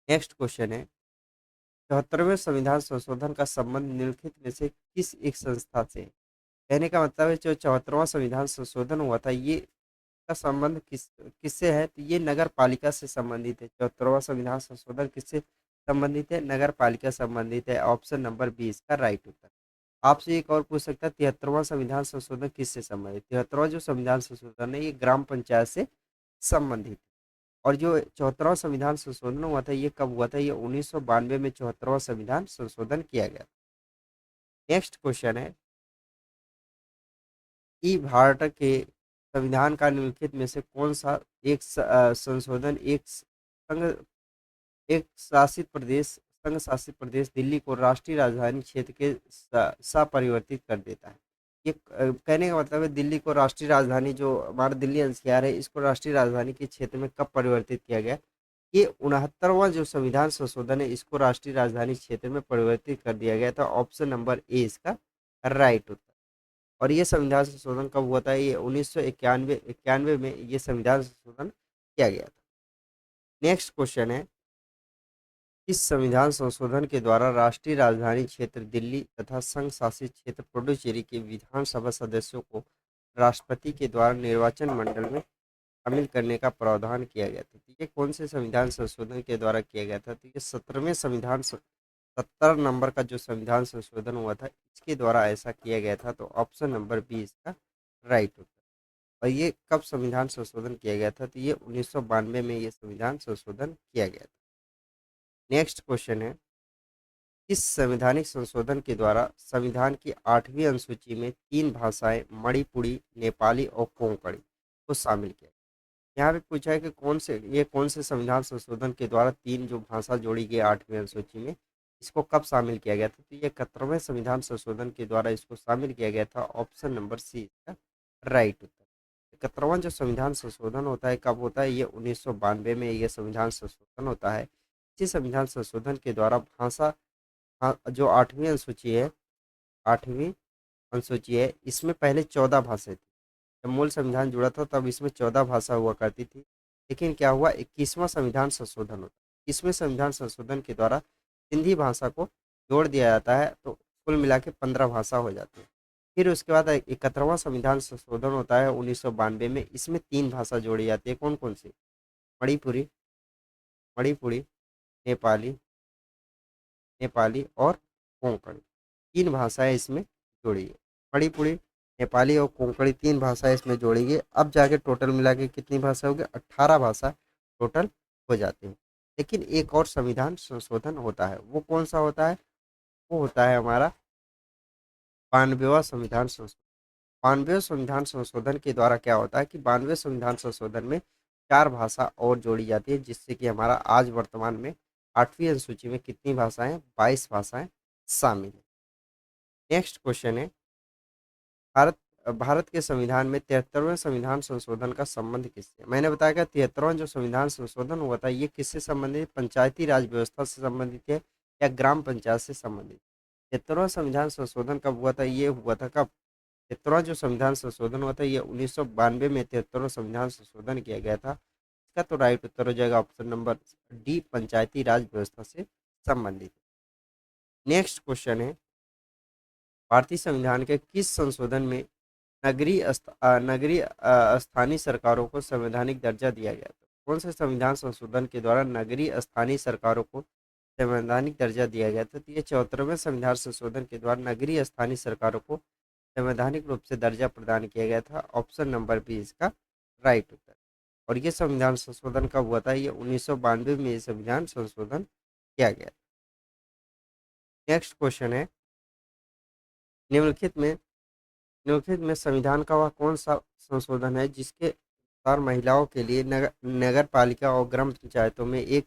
नेक्स्ट क्वेश्चन है 74वें संविधान संशोधन का संबंध निम्नलिखित में से किस एक संस्था से? कहने का मतलब है जो 74वां संविधान संशोधन हुआ था ये का संबंध किससे है? तो ये नगर पालिका से संबंधित है। 74वां संविधान संशोधन किससे संबंधित है? नगर पालिका संबंधित है। ऑप्शन नंबर बी इसका राइट उत्तर। आपसे एक और पूछ सकता है 73वां संविधान संशोधन किससे संबंधित? 73वां जो संविधान संशोधन है ये ग्राम पंचायत से संबंधित है। और जो 74वां संविधान संशोधन हुआ था ये कब हुआ था? ये 1992 में 74वां संविधान संशोधन किया गया। नेक्स्ट क्वेश्चन है कि भारत के संविधान का निम्नलिखित में से कौन सा एक संशोधन संघ शासित प्रदेश दिल्ली को राष्ट्रीय राजधानी क्षेत्र के परिवर्तित कर देता है? ये कहने का मतलब है दिल्ली को राष्ट्रीय राजधानी जो हमारा दिल्ली एनसीआर है इसको राष्ट्रीय राजधानी के क्षेत्र में कब परिवर्तित किया गया? ये 69वां जो संविधान संशोधन है इसको राष्ट्रीय राजधानी क्षेत्र में परिवर्तित कर दिया गया था। ऑप्शन नंबर ए इसका राइट उत्तर। और ये संविधान संशोधन कब हुआ था? ये 1991 में ये संविधान संशोधन किया गया था। नेक्स्ट क्वेश्चन है इस संविधान संशोधन के द्वारा राष्ट्रीय राजधानी क्षेत्र दिल्ली तथा संघ शासित क्षेत्र पुडुचेरी के विधानसभा सदस्यों को राष्ट्रपति के द्वारा निर्वाचन मंडल में शामिल करने का प्रावधान किया गया था। तो ये कौन से संविधान संशोधन के द्वारा किया गया था? तो ये 17वें संविधान 70 नंबर का जो संविधान संशोधन हुआ था, इसके द्वारा ऐसा किया गया था। तो ऑप्शन नंबर बी इसका राइट उत्तर। और ये कब संविधान संशोधन किया गया था? तो ये 1992 में ये संविधान संशोधन किया गया था। नेक्स्ट क्वेश्चन है, इस संवैधानिक संशोधन के द्वारा संविधान की 8वीं अनुसूची में 3 भाषाएं मणिपुरी, नेपाली और कोंकणी को शामिल किया। यहाँ पे पूछा है कि कौन से संविधान संशोधन के द्वारा 3 जो भाषा जोड़ी गई 8वीं अनुसूची में, इसको कब शामिल किया गया था? तो ये 71वें संविधान संशोधन के द्वारा इसको शामिल किया गया था। ऑप्शन नंबर सी इसका राइट उत्तर। 71वां जो संविधान संशोधन होता है कब होता है? ये 1992 में ये संविधान संशोधन होता है। इसी संविधान संशोधन के द्वारा भाषा, हाँ, जो 8वीं अनुसूची है, 8वीं अनुसूची है, इसमें पहले 14 भाषाएं थी। जब मूल संविधान जुड़ा था तब इसमें 14 भाषा हुआ करती थी। लेकिन क्या हुआ, 21वां संविधान संशोधन होता है। इसमें संविधान संशोधन के द्वारा सिंधी भाषा को जोड़ दिया जाता है, तो कुल मिला के 15 भाषा हो जाती है। फिर उसके बाद 71वां संविधान संशोधन होता है 1992 में। इसमें 3 भाषा जोड़ी जाती है। कौन कौन सी? मणिपुरी, मणिपुरी, नेपाली, नेपाली और कोंकणी, 3 भाषाएं इसमें जोड़ी है। मणिपुरी, नेपाली और कोंकणी 3 भाषाएं इसमें जोड़ी गई। अब जाके टोटल मिला के कितनी भाषा हो गई? 18 भाषा टोटल हो जाती है। लेकिन एक और संविधान संशोधन होता है, वो कौन सा होता है? वो होता है हमारा 92वां संविधान संशोधन। 92वें संविधान संशोधन के द्वारा क्या होता है कि 92वें संविधान संशोधन में 4 भाषा और जोड़ी जाती है, जिससे कि हमारा आज वर्तमान में 8वीं अनुसूची में कितनी भाषाएं? 22 भाषाएं शामिल है। नेक्स्ट क्वेश्चन है, भारत भारत के संविधान में 73वें संविधान संशोधन का संबंध किससे? मैंने बताया कि 73वां जो संविधान संशोधन हुआ था, ये किससे संबंधित? पंचायती राज व्यवस्था से संबंधित है या ग्राम पंचायत से संबंधित? 73वां संविधान संशोधन कब हुआ था? ये हुआ था कब? 73वां जो संविधान संशोधन हुआ था, ये 1992 में 73वां संविधान संशोधन किया गया था। इसका तो राइट उत्तर हो जाएगा ऑप्शन नंबर डी, पंचायती राज व्यवस्था से संबंधित। नेक्स्ट क्वेश्चन है, भारतीय संविधान के किस संशोधन में नगरीय स्थानीय सरकारों को संवैधानिक दर्जा दिया गया था? कौन से संविधान संशोधन के द्वारा नगरीय स्थानीय सरकारों को संवैधानिक दर्जा दिया गया था? तो ये 74वें संविधान संशोधन के द्वारा नगरीय स्थानीय सरकारों को संवैधानिक रूप से दर्जा प्रदान किया गया था। ऑप्शन नंबर बी इसका राइट उत्तर। और ये संविधान संशोधन कब हुआ था? ये 1992 में ये संविधान संशोधन किया गया। नेक्स्ट क्वेश्चन है, निम्नलिखित में निम्नलिखित में संविधान का वह कौन सा संशोधन है जिसके अनुसार महिलाओं के लिए नगर पालिका और ग्राम पंचायतों में एक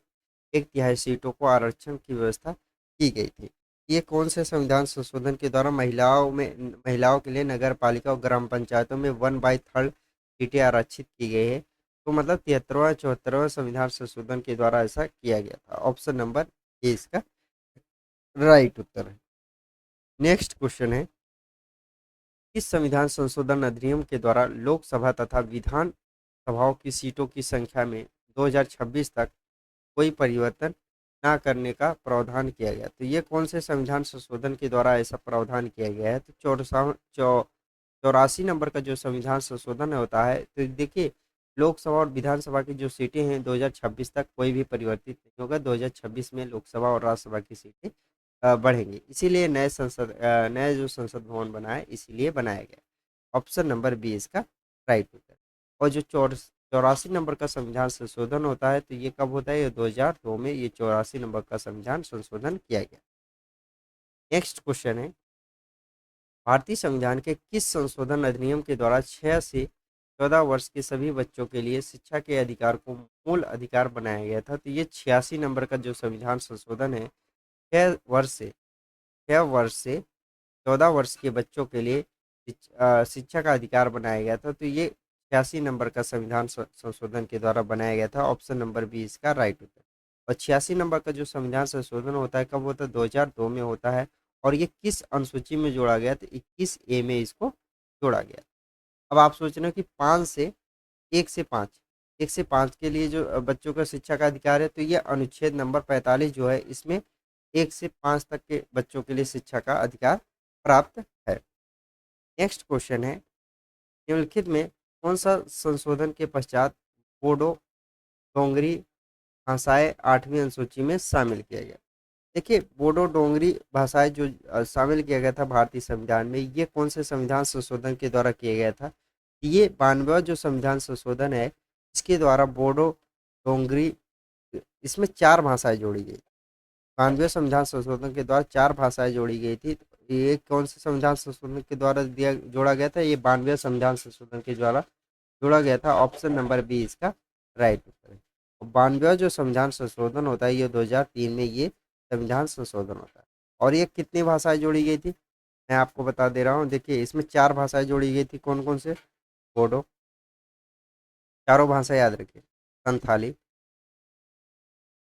एक तिहाई सीटों को आरक्षण की व्यवस्था की गई थी? ये कौन से संविधान संशोधन के द्वारा महिलाओं के लिए नगर पालिका और ग्राम पंचायतों में 1/3 सीटें आरक्षित की गई है? तो मतलब 73वां 74वां संविधान संशोधन के द्वारा ऐसा किया गया था। ऑप्शन नंबर ए इसका राइट उत्तर है। नेक्स्ट क्वेश्चन है, इस संविधान संशोधन अधिनियम के द्वारा लोकसभा तथा विधान सभाओं की सीटों की संख्या में 2026 तक कोई परिवर्तन ना करने का प्रावधान किया गया। तो ये कौन से संविधान संशोधन के द्वारा ऐसा प्रावधान किया गया है? तो 84 नंबर का जो संविधान संशोधन होता है, तो देखिए, लोकसभा और विधानसभा की जो सीटें हैं 2026 तक कोई भी परिवर्तित नहीं होगा। 2026 में लोकसभा और राज्यसभा की सीटें बढ़ेंगी, इसीलिए नए जो संसद भवन बना है इसीलिए बनाया गया। ऑप्शन नंबर बी इसका राइट उत्तर। और जो 84 नंबर का संविधान संशोधन होता है, तो ये कब होता है? ये 2002 में ये 84 नंबर का संविधान संशोधन किया गया। नेक्स्ट क्वेश्चन है, भारतीय संविधान के किस संशोधन अधिनियम के द्वारा 6 से 14 वर्ष के सभी बच्चों के लिए शिक्षा के अधिकार को मूल अधिकार बनाया गया था? तो ये 86 नंबर का जो संविधान संशोधन है, 6 वर्ष से 14 वर्ष के बच्चों के लिए शिक्षा का अधिकार बनाया गया था। तो ये 86 नंबर का संविधान संशोधन के द्वारा बनाया गया था। ऑप्शन नंबर बी इसका राइट उत्तर। और 86 नंबर का जो संविधान संशोधन होता है कब होता है? 2002 में होता है। और ये किस अनुसूची में जोड़ा गया? तो 21A में इसको जोड़ा गया। अब आप सोच रहे हो कि 1 से 5 के लिए जो बच्चों का शिक्षा का अधिकार है, तो ये अनुच्छेद नंबर 45 जो है, इसमें 1 से 5 तक के बच्चों के लिए शिक्षा का अधिकार प्राप्त है। नेक्स्ट क्वेश्चन है, निम्नलिखित में कौन सा संशोधन के पश्चात बोडो, डोंगरी भाषाएं 8वीं अनुसूची में शामिल किया गया। देखिए, बोडो डोंगरी भाषाएं जो शामिल किया गया था भारतीय संविधान में, ये कौन से संविधान संशोधन के द्वारा किया गया था? ये 92वां जो संविधान संशोधन है, इसके द्वारा बोडो, डोंगरी, इसमें 4 भाषाएं जोड़ी गई। 92वें संविधान संशोधन के द्वारा 4 भाषाएं जोड़ी गई थी। तो ये कौन से संविधान संशोधन के द्वारा जोड़ा गया था? ये 92वें संविधान संशोधन के द्वारा जोड़ा गया था। ऑप्शन नंबर बी इसका राइट उत्तर है। 92वां जो संविधान संशोधन होता है, ये 2003 में ये संविधान संशोधन होता है। और ये कितनी भाषाएं जोड़ी गई थी, मैं आपको बता दे रहा हूँ। देखिए, इसमें 4 भाषाएं जोड़ी गई थी। कौन कौन से? बोडो, चारों भाषा याद रखिए, संथाली,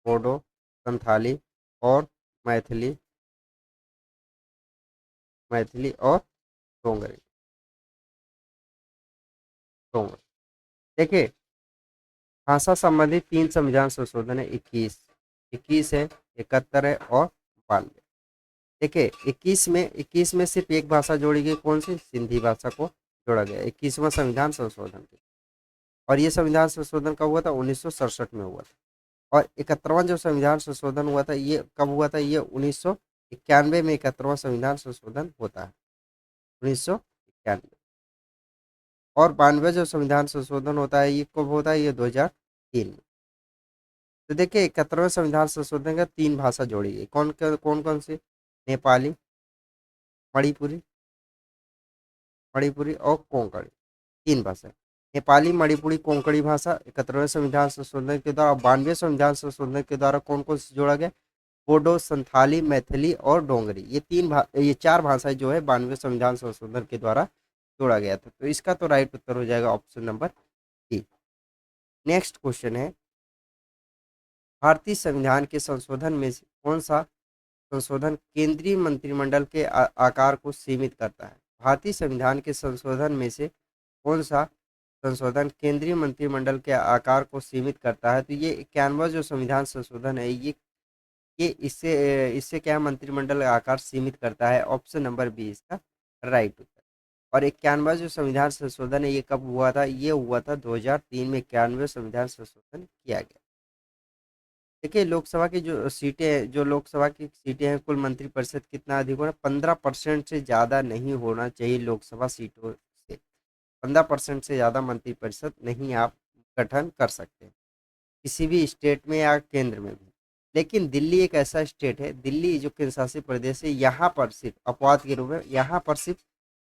बोडो, संथाली और मैथिली, मैथिली और डोंगरी, डोंगरी। देखिए, भाषा संबंधी 3 संविधान संशोधन है, 21 है, 71 है और 92। देखिए, 21 में सिर्फ एक भाषा जोड़ी गई। कौन सी? सिंधी भाषा को जोड़ा गया 21वां संविधान संशोधन के। और ये संविधान संशोधन कब हुआ था? 1967 में हुआ था। और 71वां जो संविधान संशोधन हुआ था, ये कब हुआ था? ये 1991 में 71वां संविधान संशोधन होता है, 1991। और 92 जो संविधान संशोधन होता है, ये कब होता है? ये 2003 में। तो देखिए, 71वें संविधान संशोधन का 3 भाषा जोड़ी गई। कौन कौन कौन सी? नेपाली, मणिपुरी, मणिपुरी और कोंकणी, 3 भाषा। नेपाली, मणिपुरी, कोंकणी भाषा 71वें संविधान संशोधन के द्वारा। 92वें संविधान संशोधन के द्वारा कौन कौन से जोड़ा गया? बोडो, संथाली, मैथिली और डोंगरी, ये 4 भाषाएं जो है 92वें संविधान संशोधन के द्वारा जोड़ा गया था। तो इसका तो राइट उत्तर हो जाएगा option number D. Next question है, भारतीय संविधान के संशोधन में से कौन सा संशोधन केंद्रीय मंत्रिमंडल के आकार को सीमित करता है? भारतीय संविधान के संशोधन में से कौन सा संशोधन केंद्रीय मंत्रिमंडल के आकार को सीमित करता है? तो ये 91वां जो संविधान संशोधन है, ये इससे इससे क्या मंत्रिमंडल का आकार सीमित करता है? ऑप्शन नंबर बी इसका राइट उत्तर। और 91वां जो संविधान संशोधन है, ये कब हुआ था? ये हुआ था 2003 में 91वें संविधान संशोधन किया गया। देखिए, लोकसभा की जो सीटें हैं, जो लोकसभा की सीटें हैं, कुल मंत्रिपरिषद कितना अधिक होना? 15% से ज़्यादा नहीं होना चाहिए लोकसभा सीटों से। 15% से ज़्यादा मंत्रिपरिषद नहीं आप गठन कर सकते किसी भी स्टेट में या केंद्र में भी। लेकिन दिल्ली एक ऐसा स्टेट है, दिल्ली जो केंद्र शासित प्रदेश है, यहाँ पर सिर्फ अपवाद के रूप में यहाँ पर सिर्फ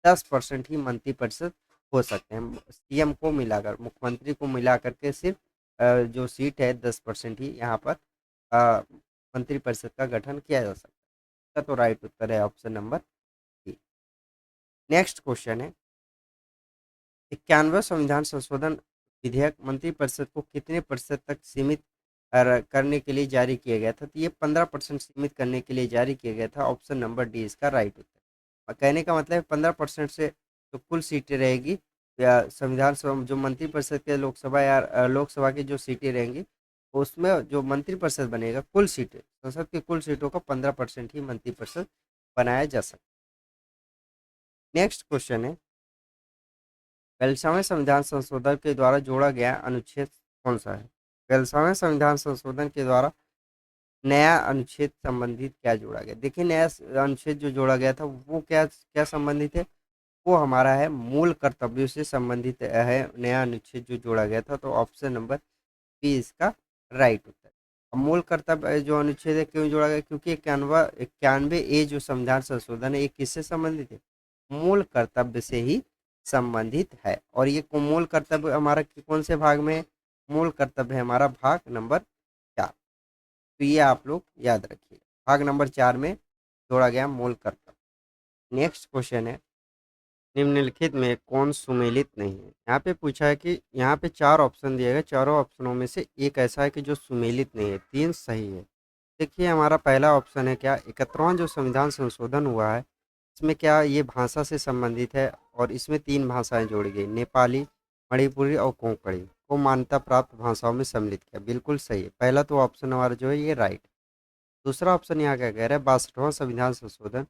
10% ही मंत्रिपरिषद हो सकते हैं। सीएम को मिलाकर, मुख्यमंत्री को मिला करके सिर्फ जो सीट है 10% ही यहाँ पर अ, मंत्रिपरिषद का गठन किया जा सकता है। इसका तो राइट उत्तर है option number D. Next question है, 91वां संविधान संशोधन विधेयक मंत्रिपरिषद को कितने प्रतिशत तक सीमित करने के लिए जारी किया गया था? तो ये 15% सीमित करने के लिए जारी किया गया था। ऑप्शन नंबर डी इसका राइट उत्तर। और कहने का मतलब है 15% से जो कुल सीटें रहेगी या संविधान सभा जो मंत्रिपरिषद के लोकसभा या लोकसभा की जो सीटें रहेंगी, उसमें जो मंत्रिपरिषद बनेगा, कुल सीटें, संसद की कुल सीटों का 15% ही मंत्रिपरिषद बनाया जा सकता है। नेक्स्ट क्वेश्चन है, 42वें संविधान संशोधन के द्वारा जोड़ा गया अनुच्छेद कौन सा है? 42वें संविधान संशोधन के द्वारा नया अनुच्छेद संबंधित क्या जोड़ा गया? देखिए, नया अनुच्छेद जो जोड़ा गया था, वो क्या क्या संबंधित है? वो हमारा है मूल कर्तव्यों से संबंधित है। नया अनुच्छेद जो जोड़ा गया था, तो ऑप्शन नंबर बी इसका राइट उत्तर। अब मूल कर्तव्य जो अनुच्छेद है क्यों जोड़ा गया? क्योंकि 91 जो संविधान संशोधन है, ये किससे संबंधित है? मूल कर्तव्य से ही संबंधित है। और ये मूल कर्तव्य हमारा कौन से भाग में है? मूल कर्तव्य है हमारा भाग नंबर 4। तो ये आप लोग याद रखिए, भाग नंबर 4 में जोड़ा गया मूल कर्तव्य। नेक्स्ट क्वेश्चन है, निम्नलिखित में कौन सुमेलित नहीं है? यहाँ पे पूछा है कि यहाँ पे 4 ऑप्शन दिए गए, चारों ऑप्शनों में से एक ऐसा है कि जो सुमेलित नहीं है, 3 सही है। देखिए, हमारा पहला ऑप्शन है क्या, 71वां जो संविधान संशोधन हुआ है, इसमें क्या ये भाषा से संबंधित है और इसमें 3 भाषाएं जोड़ी गई, नेपाली, मणिपुरी और कोंकणी को मान्यता प्राप्त भाषाओं में सम्मिलित किया। बिल्कुल सही है, पहला तो ऑप्शन हमारा जो है ये राइट। दूसरा ऑप्शन यहाँ क्या कह रहा है, 62वां संविधान संशोधन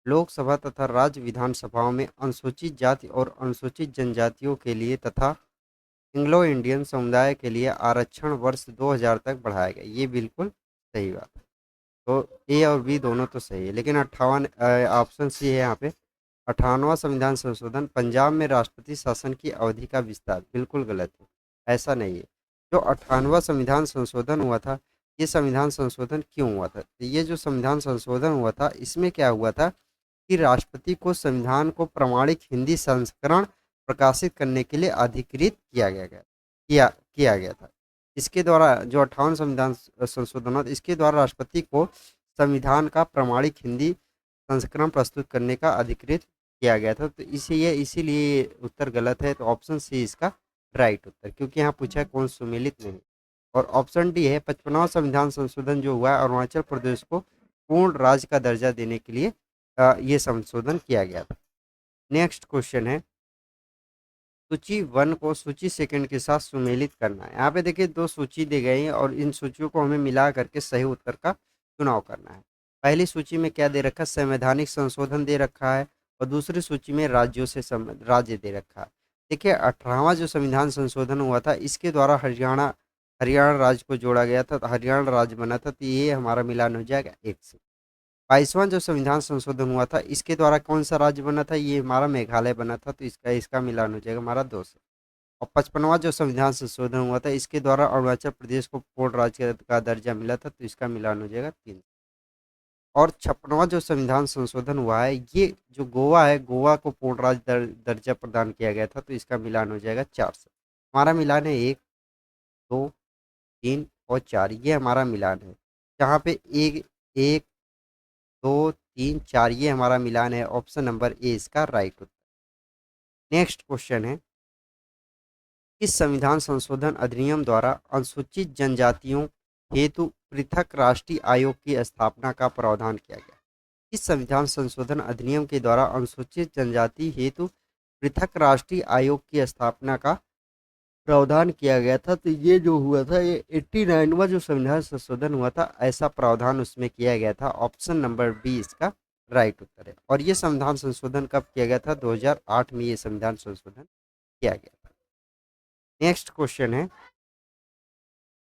लोकसभा तथा राज्य विधानसभाओं में अनुसूचित जाति और अनुसूचित जनजातियों के लिए तथा एंग्लो इंडियन समुदाय के लिए आरक्षण वर्ष 2000 तक बढ़ाया गया। ये बिल्कुल सही बात है। तो ए और बी दोनों तो सही है, लेकिन 58 ऑप्शन सी है यहाँ पे। 58वां संविधान संशोधन, पंजाब में राष्ट्रपति शासन की अवधि का विस्तार, बिल्कुल गलत है, ऐसा नहीं है। जो 58वां संविधान संशोधन हुआ था, ये संविधान संशोधन क्यों हुआ था? तो ये जो संविधान संशोधन हुआ था, इसमें क्या हुआ था कि राष्ट्रपति को संविधान को प्रमाणिक हिंदी संस्करण प्रकाशित करने के लिए अधिकृत किया गया था। इसके द्वारा जो 58 संविधान संशोधन हुआ, इसके द्वारा राष्ट्रपति को संविधान का प्रमाणिक हिंदी संस्करण प्रस्तुत करने का अधिकृत किया गया था। तो इसीलिए उत्तर गलत है। तो ऑप्शन सी इसका राइट उत्तर, क्योंकि यहाँ पूछा है कौन सुमेलित नहीं। और ऑप्शन डी है 55वां संविधान संशोधन जो हुआ है, अरुणाचल प्रदेश को पूर्ण राज्य का दर्जा देने के लिए ये संशोधन किया गया था। नेक्स्ट क्वेश्चन है, सूची 1 को सूची 2 के साथ सुमेलित करना है। यहाँ पे देखिए 2 सूची दी गई है और इन सूचियों को हमें मिला करके सही उत्तर का चुनाव करना है। पहली सूची में क्या दे रखा है? संवैधानिक संशोधन दे रखा है, और दूसरी सूची में राज्यों से राज्य दे रखा है। देखिए 18वां जो संविधान संशोधन हुआ था, इसके द्वारा हरियाणा हरियाणा राज्य को जोड़ा गया था, तो हरियाणा राज्य बना था, तो ये हमारा मिलान हो जाएगा 1 से। 22वां जो संविधान संशोधन हुआ था, इसके द्वारा कौन सा राज्य बना था? ये हमारा मेघालय बना था, तो इसका इसका मिलान हो जाएगा हमारा 2 से। और 55वां जो संविधान संशोधन हुआ था, इसके द्वारा अरुणाचल प्रदेश को पूर्ण राज्य का दर्जा मिला था, तो इसका मिलान हो जाएगा 3। और 56वां जो संविधान संशोधन हुआ है, ये जो गोवा है, गोवा को पूर्ण राज्य दर्जा प्रदान किया गया था, तो इसका मिलान हो जाएगा 4 से। हमारा मिलान है 1, 2, 3 और 4, ये हमारा मिलान है। जहाँ पे 1, 1, 2, 3, 4 ये हमारा मिलान है। ऑप्शन नंबर ए इसका राइट उत्तर। नेक्स्ट क्वेश्चन है, किस संविधान संशोधन अधिनियम द्वारा अनुसूचित जनजातियों हेतु पृथक राष्ट्रीय आयोग की स्थापना का प्रावधान किया गया? किस संविधान संशोधन अधिनियम के द्वारा अनुसूचित जनजाति हेतु पृथक राष्ट्रीय आयोग की स्थापना का प्रावधान किया गया था? तो ये जो हुआ था, ये 89वां जो संविधान संशोधन हुआ था, ऐसा प्रावधान उसमें किया गया था। ऑप्शन नंबर बी इसका राइट उत्तर है। और ये संविधान संशोधन कब किया गया था? 2008 में ये संविधान संशोधन किया गया था। नेक्स्ट क्वेश्चन है,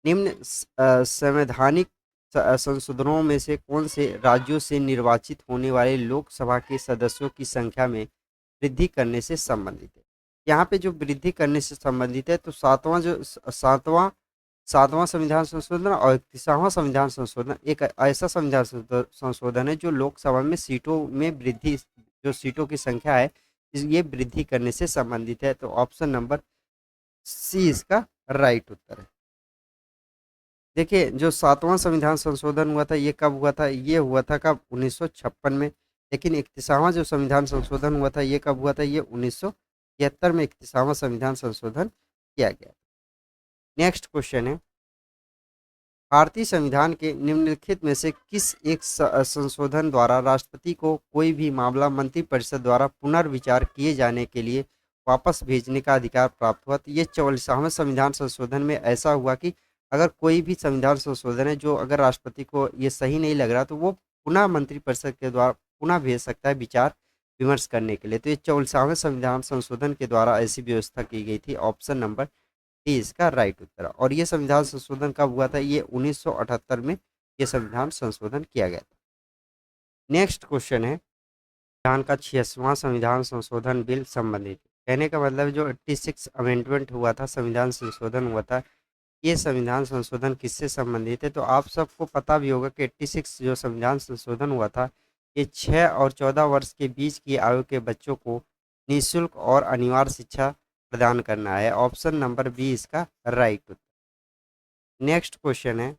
निम्न संवैधानिक संशोधनों में से कौन से राज्यों से निर्वाचित होने वाले लोकसभा के सदस्यों की संख्या में वृद्धि करने से संबंधित है? यहाँ पे जो वृद्धि करने से संबंधित है, तो सातवां संविधान संशोधन और 31वां संविधान संशोधन एक ऐसा संविधान संशोधन है जो लोकसभा में सीटों में वृद्धि, जो सीटों की संख्या है, ये वृद्धि करने से संबंधित है। तो ऑप्शन नंबर सी इसका राइट उत्तर है। देखिए जो 7वां संविधान संशोधन हुआ था, ये कब हुआ था? ये हुआ था कब? 1956 में। लेकिन 31वां जो संविधान संशोधन हुआ था, ये कब हुआ था? ये 1973 में 31वां संविधान संशोधन किया गया। नेक्स्ट क्वेश्चन है, भारतीय संविधान के निम्नलिखित में से किस एक संशोधन द्वारा राष्ट्रपति को कोई भी मामला मंत्रिपरिषद द्वारा पुनर्विचार किए जाने के लिए वापस भेजने का अधिकार प्राप्त हुआ? तो ये 44वां संविधान संशोधन में ऐसा हुआ कि अगर कोई भी संविधान संशोधन है जो अगर राष्ट्रपति को ये सही नहीं लग रहा, तो वो पुनः मंत्रिपरिषद के द्वारा पुनः भेज सकता है विचार विमर्श करने के लिए। तो ये 44वें संविधान संशोधन के द्वारा ऐसी व्यवस्था की गई थी। ऑप्शन नंबर डी इसका राइट उत्तर। और ये संविधान संशोधन कब हुआ था? ये 1978 में ये संविधान संशोधन किया गया था। नेक्स्ट क्वेश्चन है, संविधान का 86वां संविधान संशोधन बिल संबंधित, कहने का मतलब जो 86 अमेंडमेंट हुआ था, संविधान संशोधन हुआ था, ये संविधान संशोधन किससे संबंधित है? तो आप सबको पता भी होगा कि 86 जो संविधान संशोधन हुआ था, ये 6 और 14 वर्ष के बीच की आयु के बच्चों को निःशुल्क और अनिवार्य शिक्षा प्रदान करना है। ऑप्शन नंबर बी इसका राइट उत्तर। नेक्स्ट क्वेश्चन है,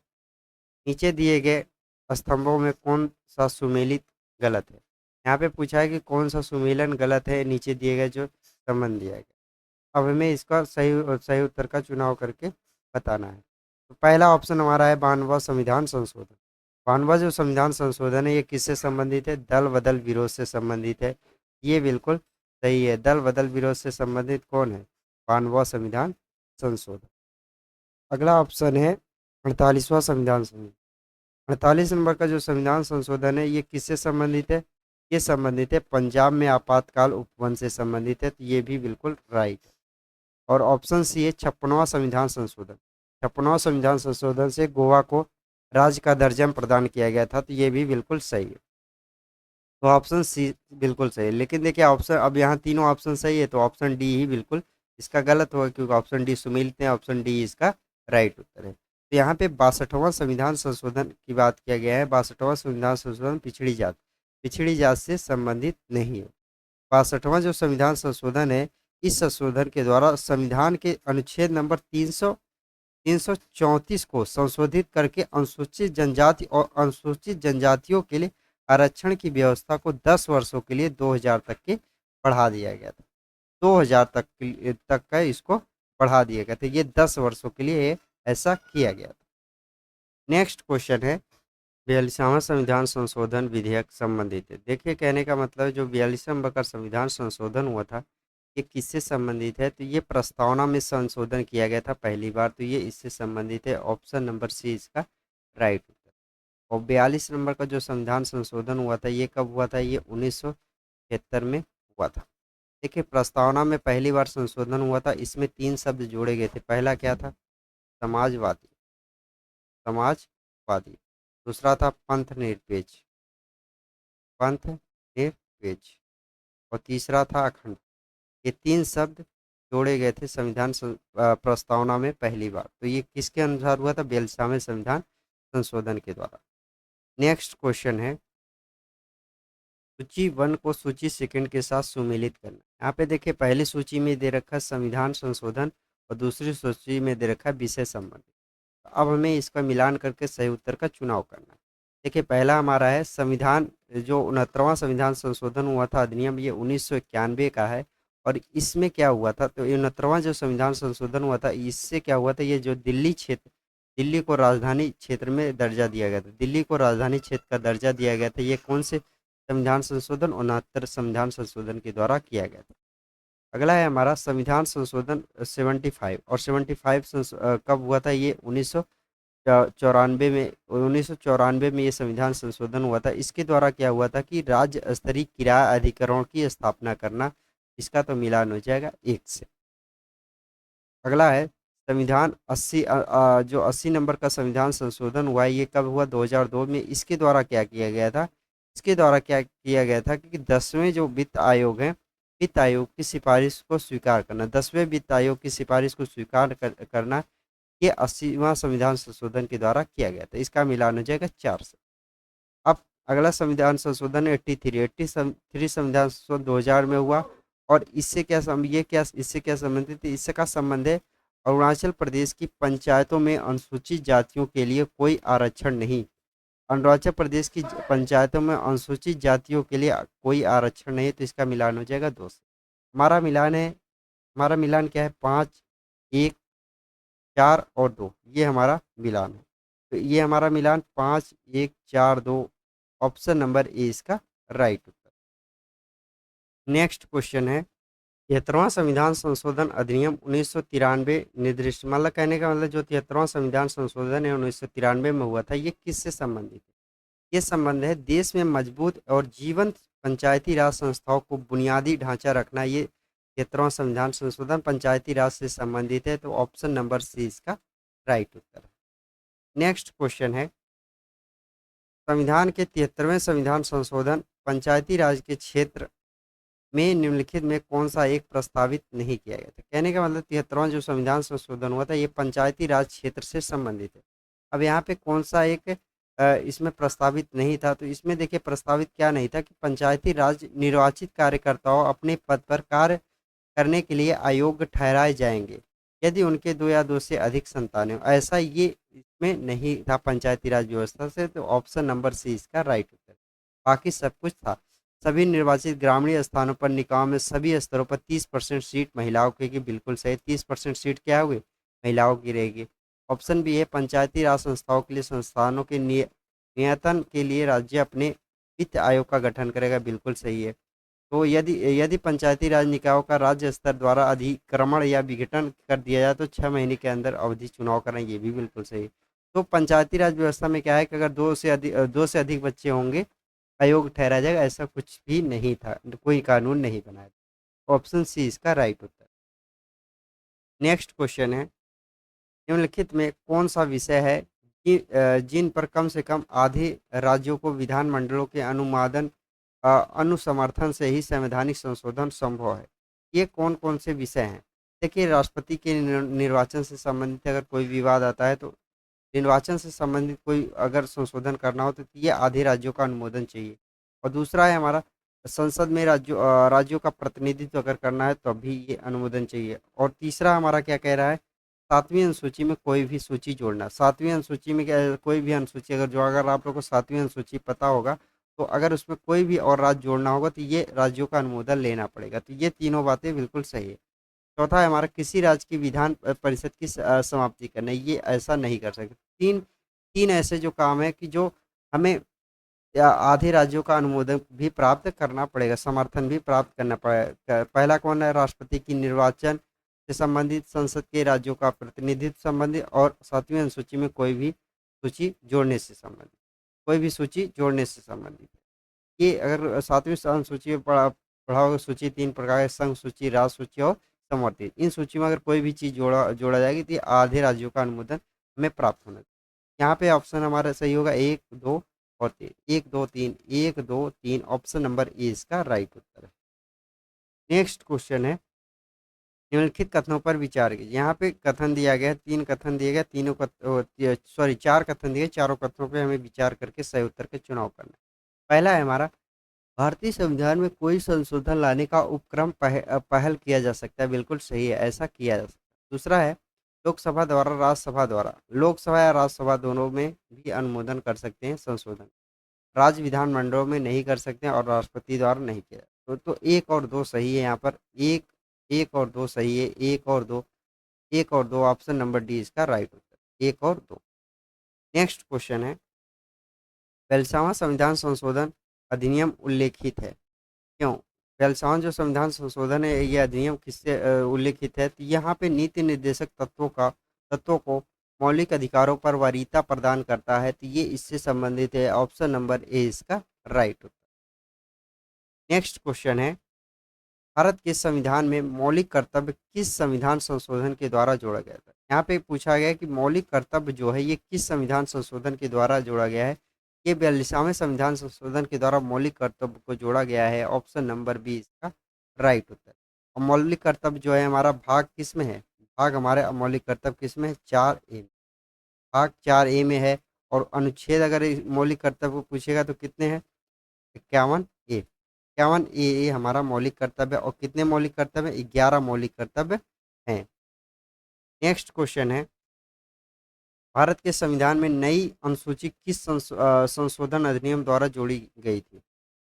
नीचे दिए गए स्तंभों में कौन सा सुमेलित गलत है? यहाँ पे पूछा है कि कौन सा सुमेलन गलत है नीचे दिए गए जो संबंध दिया गया। अब हमें इसका सही उत्तर का चुनाव करके बताना है। तो पहला ऑप्शन हमारा है 92वां संविधान संशोधन। 92वां जो संविधान संशोधन है, ये किससे संबंधित है? दल बदल विरोध से संबंधित है। ये बिल्कुल सही है। दल बदल विरोध से संबंधित कौन है? 92वां संविधान संशोधन। अगला ऑप्शन है 48वां संविधान संशोधन। 48 नंबर का जो संविधान संशोधन है, ये किससे संबंधित है? ये संबंधित है पंजाब में आपातकाल उपवन से संबंधित है। तो ये भी बिल्कुल राइट है। और ऑप्शन सी है 56वां संविधान संशोधन। 56वां संविधान संशोधन से गोवा को राज्य का दर्जा प्रदान किया गया था, तो ये भी बिल्कुल सही है। तो ऑप्शन सी बिल्कुल सही है। लेकिन देखिए ऑप्शन, अब यहाँ तीनों ऑप्शन सही है, तो ऑप्शन डी ही बिल्कुल इसका गलत होगा, क्योंकि ऑप्शन डी सुमेलित है, ऑप्शन डी इसका राइट उत्तर है। तो यहाँ पे 62वां संविधान संशोधन की बात किया गया है। 62वां संविधान संशोधन पिछड़ी जात से संबंधित नहीं है। 62वां जो संविधान संशोधन है, इस संशोधन के द्वारा संविधान के अनुच्छेद नंबर 334 को संशोधित करके अनुसूचित जनजाति और अनुसूचित जनजातियों के लिए आरक्षण की व्यवस्था को 10 वर्षों के लिए 2000 तक के बढ़ा दिया गया था। 2000 तक का इसको बढ़ा दिया गया था। ये 10 वर्षों के लिए ऐसा किया गया था। नेक्स्ट क्वेश्चन है, 42वां संविधान संशोधन विधेयक संबंधित है। देखिए कहने का मतलब है, जो 42वां का संविधान संशोधन हुआ था, ये किससे संबंधित है? तो ये प्रस्तावना में संशोधन किया गया था पहली बार, तो ये इससे संबंधित है। ऑप्शन नंबर सी इसका राइट उत्तर। और 42 नंबर का जो संविधान संशोधन हुआ था, ये कब हुआ था? ये 1976 में हुआ था। देखिए प्रस्तावना में पहली बार संशोधन हुआ था, इसमें 3 शब्द जोड़े गए थे। पहला क्या था? समाजवादी, समाजवादी। दूसरा था पंथ निरपेक्ष, पंथ निरपेक्ष। और तीसरा था अखंड। ये 3 शब्द जोड़े गए थे संविधान प्रस्तावना में पहली बार। तो ये किसके अनुसार हुआ था? 42वें संविधान संशोधन के द्वारा। नेक्स्ट क्वेश्चन है, सूची 1 को सूची सेकंड के साथ सुमेलित करना। यहाँ पे देखिए पहली सूची में दे रखा है संविधान संशोधन और दूसरी सूची में दे रखा है विषय संबंधित। अब हमें इसका मिलान करके सही उत्तर का चुनाव करना है। देखिए पहला हमारा है संविधान, जो 69वां संविधान संशोधन हुआ था अधिनियम, ये 1991 का है। और इसमें क्या हुआ था? तो 69वां जो संविधान संशोधन हुआ था, इससे क्या हुआ था? ये जो दिल्ली को राजधानी क्षेत्र में दर्जा दिया गया था, दिल्ली को राजधानी क्षेत्र का दर्जा दिया गया था। ये कौन से संविधान संशोधन? 69 संविधान संशोधन के द्वारा किया गया था। अगला है हमारा संविधान संशोधन 75। और 75 कब हुआ था? ये 1994 में, 1994 में ये संविधान संशोधन हुआ था। इसके द्वारा क्या हुआ था कि राज्य स्तरीय किराया अधिकरण की स्थापना करना। इसका तो मिलान हो जाएगा 1 से। अगला है संविधान 80, जो 80 नंबर का संविधान संशोधन हुआ है, ये कब हुआ? 2002 में। इसके द्वारा क्या किया गया था? इसके द्वारा क्या किया गया था कि 10वें जो वित्त आयोग है, वित्त आयोग की सिफारिश को स्वीकार करना, 10वें वित्त आयोग की सिफारिश को स्वीकार करना, ये 80वां संविधान संशोधन के द्वारा किया गया था। इसका मिलान हो जाएगा 4 से। अब अगला संविधान संशोधन 83 संविधान संशोधन 2000 में हुआ। और इससे क्या ये क्या इससे क्या संबंधित है? इससे का संबंध है अरुणाचल प्रदेश की पंचायतों में अनुसूचित जातियों के लिए कोई आरक्षण नहीं। अरुणाचल प्रदेश की पंचायतों में अनुसूचित जातियों के लिए कोई आरक्षण नहीं, तो इसका मिलान हो जाएगा 2 से। हमारा मिलान है, हमारा मिलान क्या है? 5, 1, 4 और 2, ये हमारा मिलान है। तो ये हमारा मिलान 5, 1, 4, 2, ऑप्शन नंबर ए इसका राइट उत्तर। नेक्स्ट क्वेश्चन है, 73वां संविधान संशोधन अधिनियम 1993 निर्दिष्ट, मतलब कहने का मतलब जो 73वां संविधान संशोधन है 1993 में हुआ था, ये किससे संबंधित है? ये संबंध है देश में मजबूत और जीवंत पंचायती राज संस्थाओं को बुनियादी ढांचा रखना। ये 73वां संविधान संशोधन पंचायती राज से संबंधित है, तो ऑप्शन नंबर सी इसका राइट उत्तर है। नेक्स्ट क्वेश्चन है, संविधान के 73वें संविधान संशोधन पंचायती राज के क्षेत्र में निम्नलिखित में कौन सा एक प्रस्तावित नहीं किया गया था? कहने का मतलब 73वां जो संविधान संशोधन हुआ था, ये पंचायती राज क्षेत्र से संबंधित है। अब यहाँ पे कौन सा एक इसमें प्रस्तावित नहीं था? तो इसमें देखिए प्रस्तावित क्या नहीं था कि पंचायती राज निर्वाचित कार्यकर्ताओं अपने पद पर कार्य करने के लिए अयोग्य ठहराए जाएंगे यदि उनके 2 या 2 से अधिक संतानें हो। ऐसा ये इसमें नहीं था पंचायती राज व्यवस्था से, तो ऑप्शन नंबर सी इसका राइट उत्तर। बाकी सब कुछ था। सभी निर्वाचित ग्रामीण स्थानों पर निकायों में सभी स्तरों पर 30% सीट महिलाओं की, बिल्कुल सही। 30% सीट क्या हुई? महिलाओं की रहेगी। ऑप्शन बी है, पंचायती राज संस्थाओं के लिए संस्थानों के नियंत्रण के लिए राज्य अपने वित्त आयोग का गठन करेगा, बिल्कुल सही है। तो यदि यदि पंचायती राज निकायों का राज्य स्तर द्वारा अधिक्रमण या विघटन कर दिया जाए तो 6 महीने के अंदर अवधि चुनाव करना, ये भी बिल्कुल सही। तो पंचायती राज व्यवस्था में क्या है कि अगर 2 से अधिक बच्चे होंगे अयोग्य ठहराया जाएगा, ऐसा कुछ भी नहीं था, कोई कानून नहीं बनाया। ऑप्शन सी इसका राइट उत्तर। नेक्स्ट क्वेश्चन है, निम्नलिखित में कौन सा विषय है जिन पर कम से कम आधे राज्यों को विधानमंडलों के अनुसमर्थन से ही संवैधानिक संशोधन संभव है? ये कौन कौन से विषय हैं? देखिए, राष्ट्रपति के निर्वाचन से संबंधित अगर कोई विवाद आता है तो निर्वाचन से संबंधित कोई अगर संशोधन करना हो तो ये आधे राज्यों का अनुमोदन चाहिए। और दूसरा है हमारा, संसद में राज्यों का प्रतिनिधित्व अगर करना है तो भी ये अनुमोदन चाहिए। और तीसरा हमारा क्या कह रहा है, सातवीं अनुसूची में कोई भी सूची जोड़ना। सातवीं अनुसूची में क्या, कोई भी अनुसूची अगर जो, अगर आप लोग को सातवीं अनुसूची पता होगा तो अगर उसमें कोई भी और राज्य जोड़ना होगा तो ये राज्यों का अनुमोदन लेना पड़ेगा। तो ये तीनों बातें बिल्कुल सही है। चौथा है हमारा, किसी राज्य की विधान परिषद की समाप्ति करना, ये ऐसा नहीं कर सकते। तीन तीन ऐसे जो काम है कि जो हमें या आधे राज्यों का अनुमोदन भी प्राप्त करना पड़ेगा, समर्थन भी प्राप्त करना पड़ेगा। पहला कौन है, राष्ट्रपति की निर्वाचन से संबंधित, संसद के राज्यों का प्रतिनिधित्व संबंधित, और सातवीं अनुसूची में कोई भी सूची जोड़ने से संबंधित, कोई भी सूची जोड़ने से संबंधित। ये अगर सातवीं अनुसूची में पढ़ा होगा, सूची तीन प्रकार है, संघ सूची, राज्य सूची और समवर्ती। इन सूची में अगर कोई भी चीज जोड़ा जोड़ा जाएगी तो ये आधे राज्यों का अनुमोदन हमें प्राप्त होना चाहिए। यहाँ पे ऑप्शन हमारा सही होगा एक, दो और तीन। एक, दो, तीन, एक, दो, तीन, ऑप्शन नंबर ए इसका राइट उत्तर है। नेक्स्ट क्वेश्चन है, निम्नलिखित कथनों पर विचार कीजिए। यहाँ पे कथन दिया गया है, तीन कथन दिए गए, तीनों सॉरी चार कथन दिए, चारों कथनों पे हमें विचार करके सही उत्तर का चुनाव करना है। पहला है हमारा, भारतीय संविधान में कोई संशोधन लाने का उपक्रम पहल किया जा सकता है। बिल्कुल सही है, ऐसा किया जा सकता है। दूसरा है, लोकसभा द्वारा, राज्यसभा द्वारा, लोकसभा या राज्यसभा दोनों में भी अनुमोदन कर सकते हैं संशोधन, राज्य विधानमंडलों में नहीं कर सकते हैं और राष्ट्रपति द्वारा नहीं किया। तो एक और दो सही है यहाँ पर, एक एक और दो सही है, एक और दो, एक और दो, ऑप्शन नंबर डी इसका राइट उत्तर, एक और दो। नेक्स्ट क्वेश्चन है, बेलसावा संविधान संशोधन अधिनियम उल्लेखित है, क्यों? बेलसावन जो संविधान संशोधन है, ये अधिनियम किससे उल्लेखित है? तो यहाँ पे नीति निर्देशक तत्वों को मौलिक अधिकारों पर वरीयता प्रदान करता है, तो ये इससे संबंधित है, ऑप्शन नंबर ए इसका राइट उत्तर। नेक्स्ट क्वेश्चन है, भारत के संविधान में मौलिक कर्तव्य किस संविधान संशोधन के द्वारा जोड़ा गया था? यहाँ पे पूछा गया है कि मौलिक कर्तव्य जो है ये किस संविधान संशोधन के द्वारा जोड़ा गया है? ये 42वें संविधान संशोधन के द्वारा मौलिक कर्तव्य को जोड़ा गया है, ऑप्शन नंबर बी इसका राइट उत्तर। और मौलिक कर्तव्य जो है हमारा भाग किस में है? भाग हमारे मौलिक कर्तव्य किस में है? 4A, भाग 4A में है। और अनुच्छेद अगर मौलिक कर्तव्य को पूछेगा तो कितने हैं? 51A, 51A हमारा मौलिक कर्तव्य। और कितने मौलिक कर्तव्य? 11 मौलिक कर्तव्य हैं। नेक्स्ट क्वेश्चन है, भारत के संविधान में नई अनुसूची किस संशोधन अधिनियम द्वारा जोड़ी गई थी?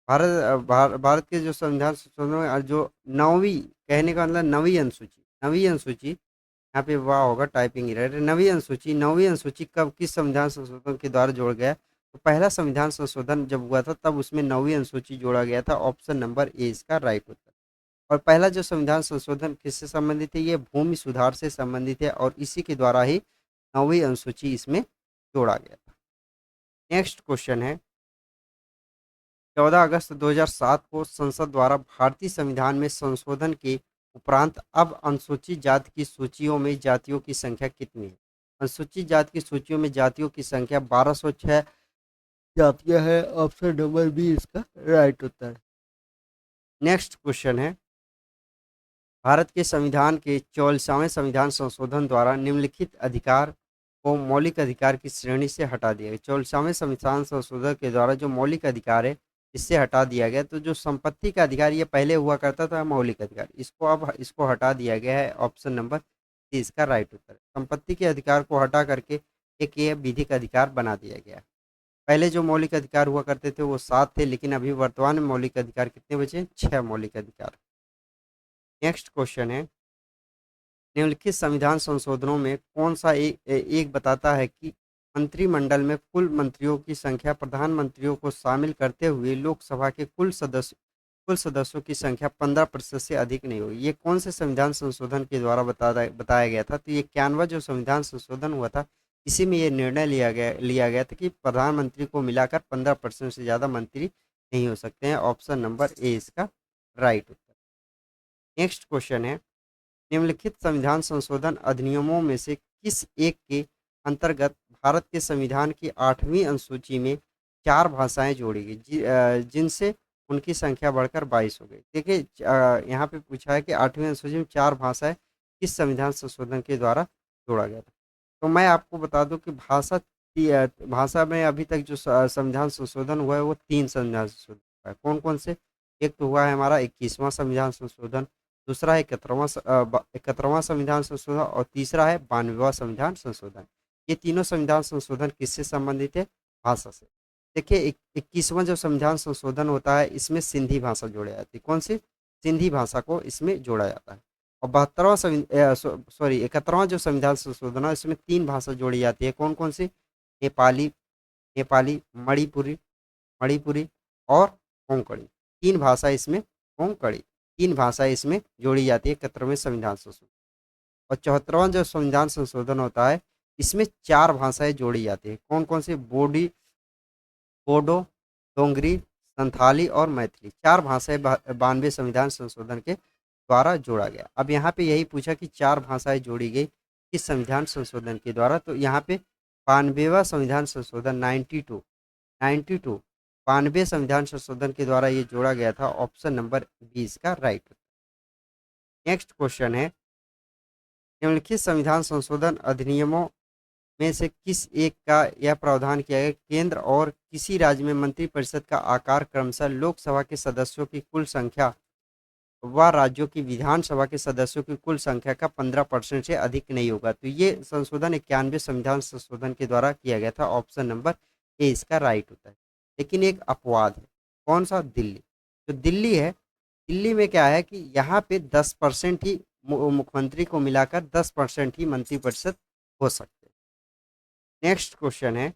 भारत के जो संविधान संशोधन में जो नौवीं, कहने का मतलब नवीं अनुसूची, यहाँ पे वाह होगा, टाइपिंग एरर है। नवीं अनुसूची कब, किस संविधान संशोधन के द्वारा जोड़ा गया? तो पहला संविधान संशोधन जब हुआ था तब उसमें नवीं अनुसूची जोड़ा गया था, ऑप्शन नंबर ए इसका राइट उत्तर। और पहला जो संविधान संशोधन किससे संबंधित है? ये भूमि सुधार से संबंधित है और इसी के द्वारा ही नवीं अनुसूची इसमें जोड़ा गया था। नेक्स्ट क्वेश्चन है, 14 अगस्त 2007 को संसद द्वारा भारतीय संविधान में संशोधन के उपरांत अब अनुसूचित जाति की सूचियों में जातियों की संख्या कितनी है? अनुसूचित जाति की सूचियों में जातियों की संख्या 1206 जातियां है, ऑप्शन नंबर बी इसका राइट उत्तर। नेक्स्ट क्वेश्चन है, भारत के संविधान के 44वें संविधान संशोधन द्वारा निम्नलिखित अधिकार को मौलिक अधिकार की श्रेणी से हटा दिया गया। 44वें संविधान संशोधन के द्वारा जो मौलिक अधिकार है इससे हटा दिया गया। तो जो संपत्ति का अधिकार ये पहले हुआ करता था मौलिक अधिकार, इसको अब इसको हटा दिया गया है, ऑप्शन नंबर सी इसका राइट उत्तर। संपत्ति के अधिकार को हटा करके एक ये विधिक अधिकार बना दिया गया। पहले जो मौलिक अधिकार हुआ करते थे वो 7 थे, लेकिन अभी वर्तमान में मौलिक अधिकार कितने बचे? 6 मौलिक अधिकार। नेक्स्ट क्वेश्चन है, निम्नलिखित संविधान संशोधनों में कौन सा एक बताता है कि मंत्रिमंडल में कुल मंत्रियों की संख्या प्रधानमंत्रियों को शामिल करते हुए लोकसभा के कुल सदस्यों की संख्या 15% से अधिक नहीं होगी? ये कौन से संविधान संशोधन के द्वारा बताया गया था? तो ये 91 जो संविधान संशोधन हुआ था इसी में ये निर्णय लिया गया था कि प्रधानमंत्री को मिलाकर 15% से ज़्यादा मंत्री नहीं हो सकते हैं, ऑप्शन नंबर ए इसका राइट उत्तर। नेक्स्ट क्वेश्चन है, निम्नलिखित संविधान संशोधन अधिनियमों में से किस एक के अंतर्गत भारत के संविधान की 8वीं अनुसूची में 4 भाषाएं जोड़ी गई, जिनसे उनकी संख्या बढ़कर 22 हो गई। देखिए यहाँ पे पूछा है कि 8वीं अनुसूची में 4 भाषाएं किस संविधान संशोधन के द्वारा जोड़ा गया था। तो मैं आपको बता दूं कि भाषा में अभी तक जो संविधान संशोधन हुआ है वो 3 संविधान संशोधन हुआ है। कौन कौन से? एक तो हुआ है हमारा 21वां संविधान संशोधन, दूसरा है 71वां संविधान संशोधन और तीसरा है 92वां संविधान संशोधन। ये तीनों संविधान संशोधन किससे संबंधित है? भाषा से। देखिए 21वां जो संविधान संशोधन होता है इसमें सिंधी भाषा जोड़ी जाती है। कौन सी? सिंधी भाषा को इसमें जोड़ा जाता है। और 71वां जो संविधान संशोधन है इसमें 3 भाषा जोड़ी जाती है। कौन कौन सी? नेपाली नेपाली मणिपुरी मणिपुरी और कोंकणी। 3 भाषा इसमें कोंकणी 3 भाषा इसमें जोड़ी जाती है 71वें संविधान संशोधन। और 74वां जो संविधान संशोधन होता है इसमें 4 भाषाएं जोड़ी जाती है। कौन कौन सी? बोडो, डोंगरी, संथाली और मैथिली। 4 भाषाएं 92 संविधान संशोधन के द्वारा जोड़ा गया। अब यहाँ पे यही पूछा कि 4 भाषाएं जोड़ी गई किस संविधान संशोधन के द्वारा, तो यहाँ पे 92वां संविधान संशोधन 92 92 संविधान संशोधन के द्वारा ये जोड़ा गया था। ऑप्शन नंबर 20 का राइट। नेक्स्ट क्वेश्चन है, निम्नलिखित संविधान संशोधन अधिनियमों में से किस एक का यह प्रावधान किया गया? केंद्र और किसी राज्य में मंत्रिपरिषद का आकार क्रमशः लोकसभा के सदस्यों की कुल संख्या व राज्यों की विधानसभा के सदस्यों की कुल संख्या का 15% से अधिक नहीं होगा। तो ये संशोधन 91 संविधान संशोधन के द्वारा किया गया था। ऑप्शन नंबर ए इसका राइट होता है। लेकिन एक अपवाद है। कौन सा? दिल्ली। जो दिल्ली है, दिल्ली में क्या है कि यहाँ पे 10% ही मुख्यमंत्री को मिलाकर 10% ही मंत्रिपरिषद हो सकते हैं। नेक्स्ट क्वेश्चन है,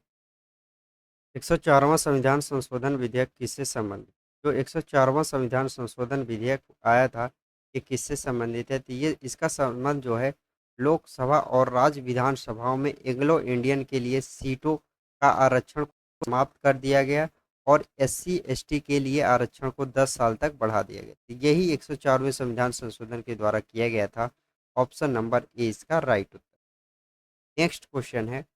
104वां संविधान संशोधन विधेयक किससे संबंधित? जो 104वां संविधान संशोधन विधेयक आया था ये किससे संबंधित है? तो ये इसका संबंध जो है लोकसभा और राज्य विधानसभाओं में एंग्लो इंडियन के लिए सीटों का आरक्षण को समाप्त कर दिया गया और SC ST के लिए आरक्षण को 10 साल तक बढ़ा दिया गया। तो यही 104वें संविधान संशोधन के द्वारा किया गया था। ऑप्शन नंबर ए इसका राइट उत्तर। नेक्स्ट क्वेश्चन है,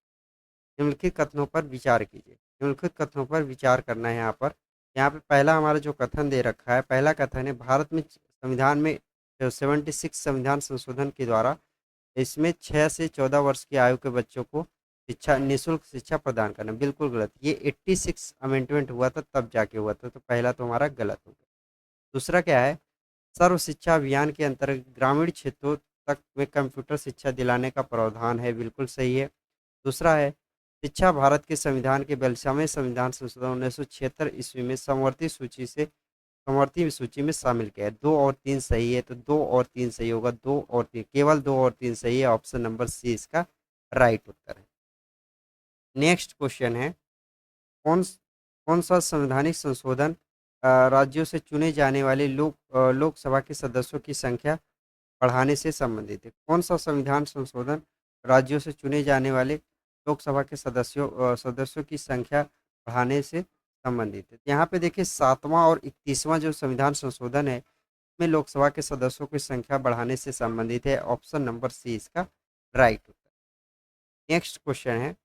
निम्नलिखित कथनों पर विचार कीजिए। निम्नलिखित कथनों पर विचार करना है यहाँ पे पहला हमारा जो कथन दे रखा है, पहला कथन है भारत में संविधान में 76 संविधान संशोधन के द्वारा इसमें 6 से 14 वर्ष की आयु के बच्चों को निःशुल्क शिक्षा प्रदान करना। बिल्कुल गलत। ये 86 अमेंडमेंट हुआ था तब जाके हुआ था, तो पहला तो हमारा गलत हो गया। दूसरा क्या है? सर्व शिक्षा अभियान के अंतर्गत ग्रामीण क्षेत्रों तक में कंप्यूटर शिक्षा दिलाने का प्रावधान है। बिल्कुल सही है। दूसरा है शिक्षा भारत के संविधान के 42वें संविधान संशोधन 1976 ईस्वी में समवर्ती सूची में शामिल किया है। 2 और 3 सही है, तो 2 और 3 सही होगा। 2 और 3, केवल 2 और 3 सही है। ऑप्शन नंबर सी इसका राइट उत्तर है। नेक्स्ट क्वेश्चन है, कौन कौन सा संवैधानिक संशोधन राज्यों से चुने जाने वाले लोकसभा के सदस्यों की संख्या बढ़ाने से संबंधित है? कौन सा संविधान संशोधन राज्यों से चुने जाने वाले लोकसभा के सदस्यों की संख्या बढ़ाने से संबंधित है? यहाँ पे देखिए 7वां और 31वां जो संविधान संशोधन है में लोकसभा के सदस्यों की संख्या बढ़ाने से संबंधित है। ऑप्शन नंबर सी इसका राइट उत्तर। नेक्स्ट क्वेश्चन है,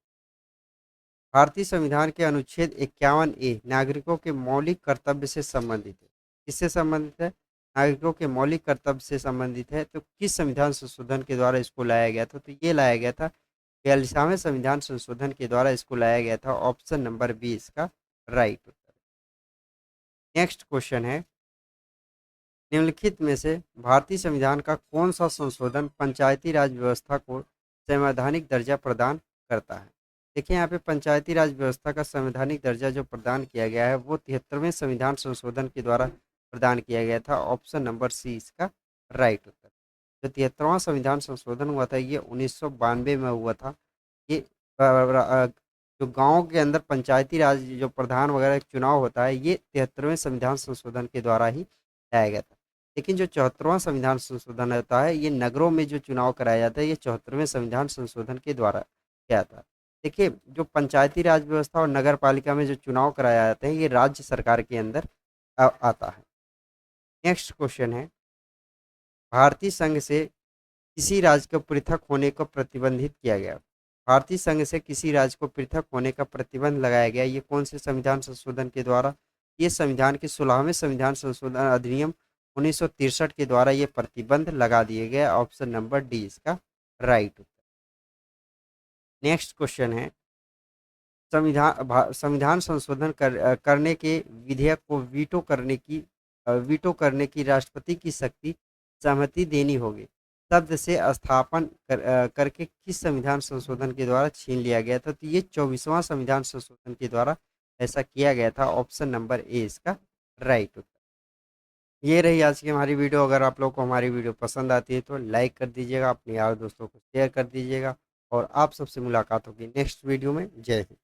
भारतीय संविधान के अनुच्छेद 51A नागरिकों के मौलिक कर्तव्य से संबंधित है। किससे संबंधित है? नागरिकों के मौलिक कर्तव्य से संबंधित है। तो किस संविधान संशोधन के द्वारा इसको लाया गया था? तो ये लाया गया था 42वें संविधान संशोधन के द्वारा इसको लाया गया था। ऑप्शन नंबर बी इसका राइट उत्तर। नेक्स्ट क्वेश्चन है, निम्नलिखित में से भारतीय संविधान का कौन सा संशोधन पंचायती राज व्यवस्था को संवैधानिक दर्जा प्रदान करता है? देखिए यहाँ पे पंचायती राज व्यवस्था का संवैधानिक दर्जा जो प्रदान किया गया है वो 73वें संविधान संशोधन के द्वारा प्रदान किया गया था। ऑप्शन नंबर सी इसका राइट उत्तर। जो 73वां संविधान संशोधन हुआ था ये 1992 में हुआ था। ये जो गाँव के अंदर पंचायती राज जो प्रधान वगैरह चुनाव होता है ये 73वें संविधान संशोधन के द्वारा ही लाया गया था। लेकिन जो 74वां संविधान संशोधन होता है ये नगरों में जो चुनाव कराया जाता है ये 74वें संविधान संशोधन के द्वारा किया था। देखिए जो पंचायती राज व्यवस्था और नगर पालिका में जो चुनाव कराया जाते हैं ये राज्य सरकार के अंदर आता है। नेक्स्ट क्वेश्चन है, भारतीय संघ से किसी राज्य को पृथक होने को प्रतिबंधित किया गया। भारतीय संघ से किसी राज्य को पृथक होने का प्रतिबंध लगाया गया, ये कौन से संविधान संशोधन के द्वारा? ये संविधान के 16वें संविधान संशोधन अधिनियम 1963 के द्वारा ये प्रतिबंध लगा दिए गए। ऑप्शन नंबर डी इसका राइट उत्तर। नेक्स्ट क्वेश्चन है, संविधान संशोधन करने के विधेयक को वीटो करने की राष्ट्रपति की शक्ति सहमति देनी होगी शब्द से स्थापन करके किस संविधान संशोधन के द्वारा छीन लिया गया था? तो ये 24वां संविधान संशोधन के द्वारा ऐसा किया गया था। ऑप्शन नंबर ए इसका राइट उत्तर। ये रही आज की हमारी वीडियो। अगर आप लोग को हमारी वीडियो पसंद आती है तो लाइक कर दीजिएगा, अपने यार दोस्तों को शेयर कर दीजिएगा और आप सबसे मुलाकात होगी नेक्स्ट वीडियो में। जय हिंद।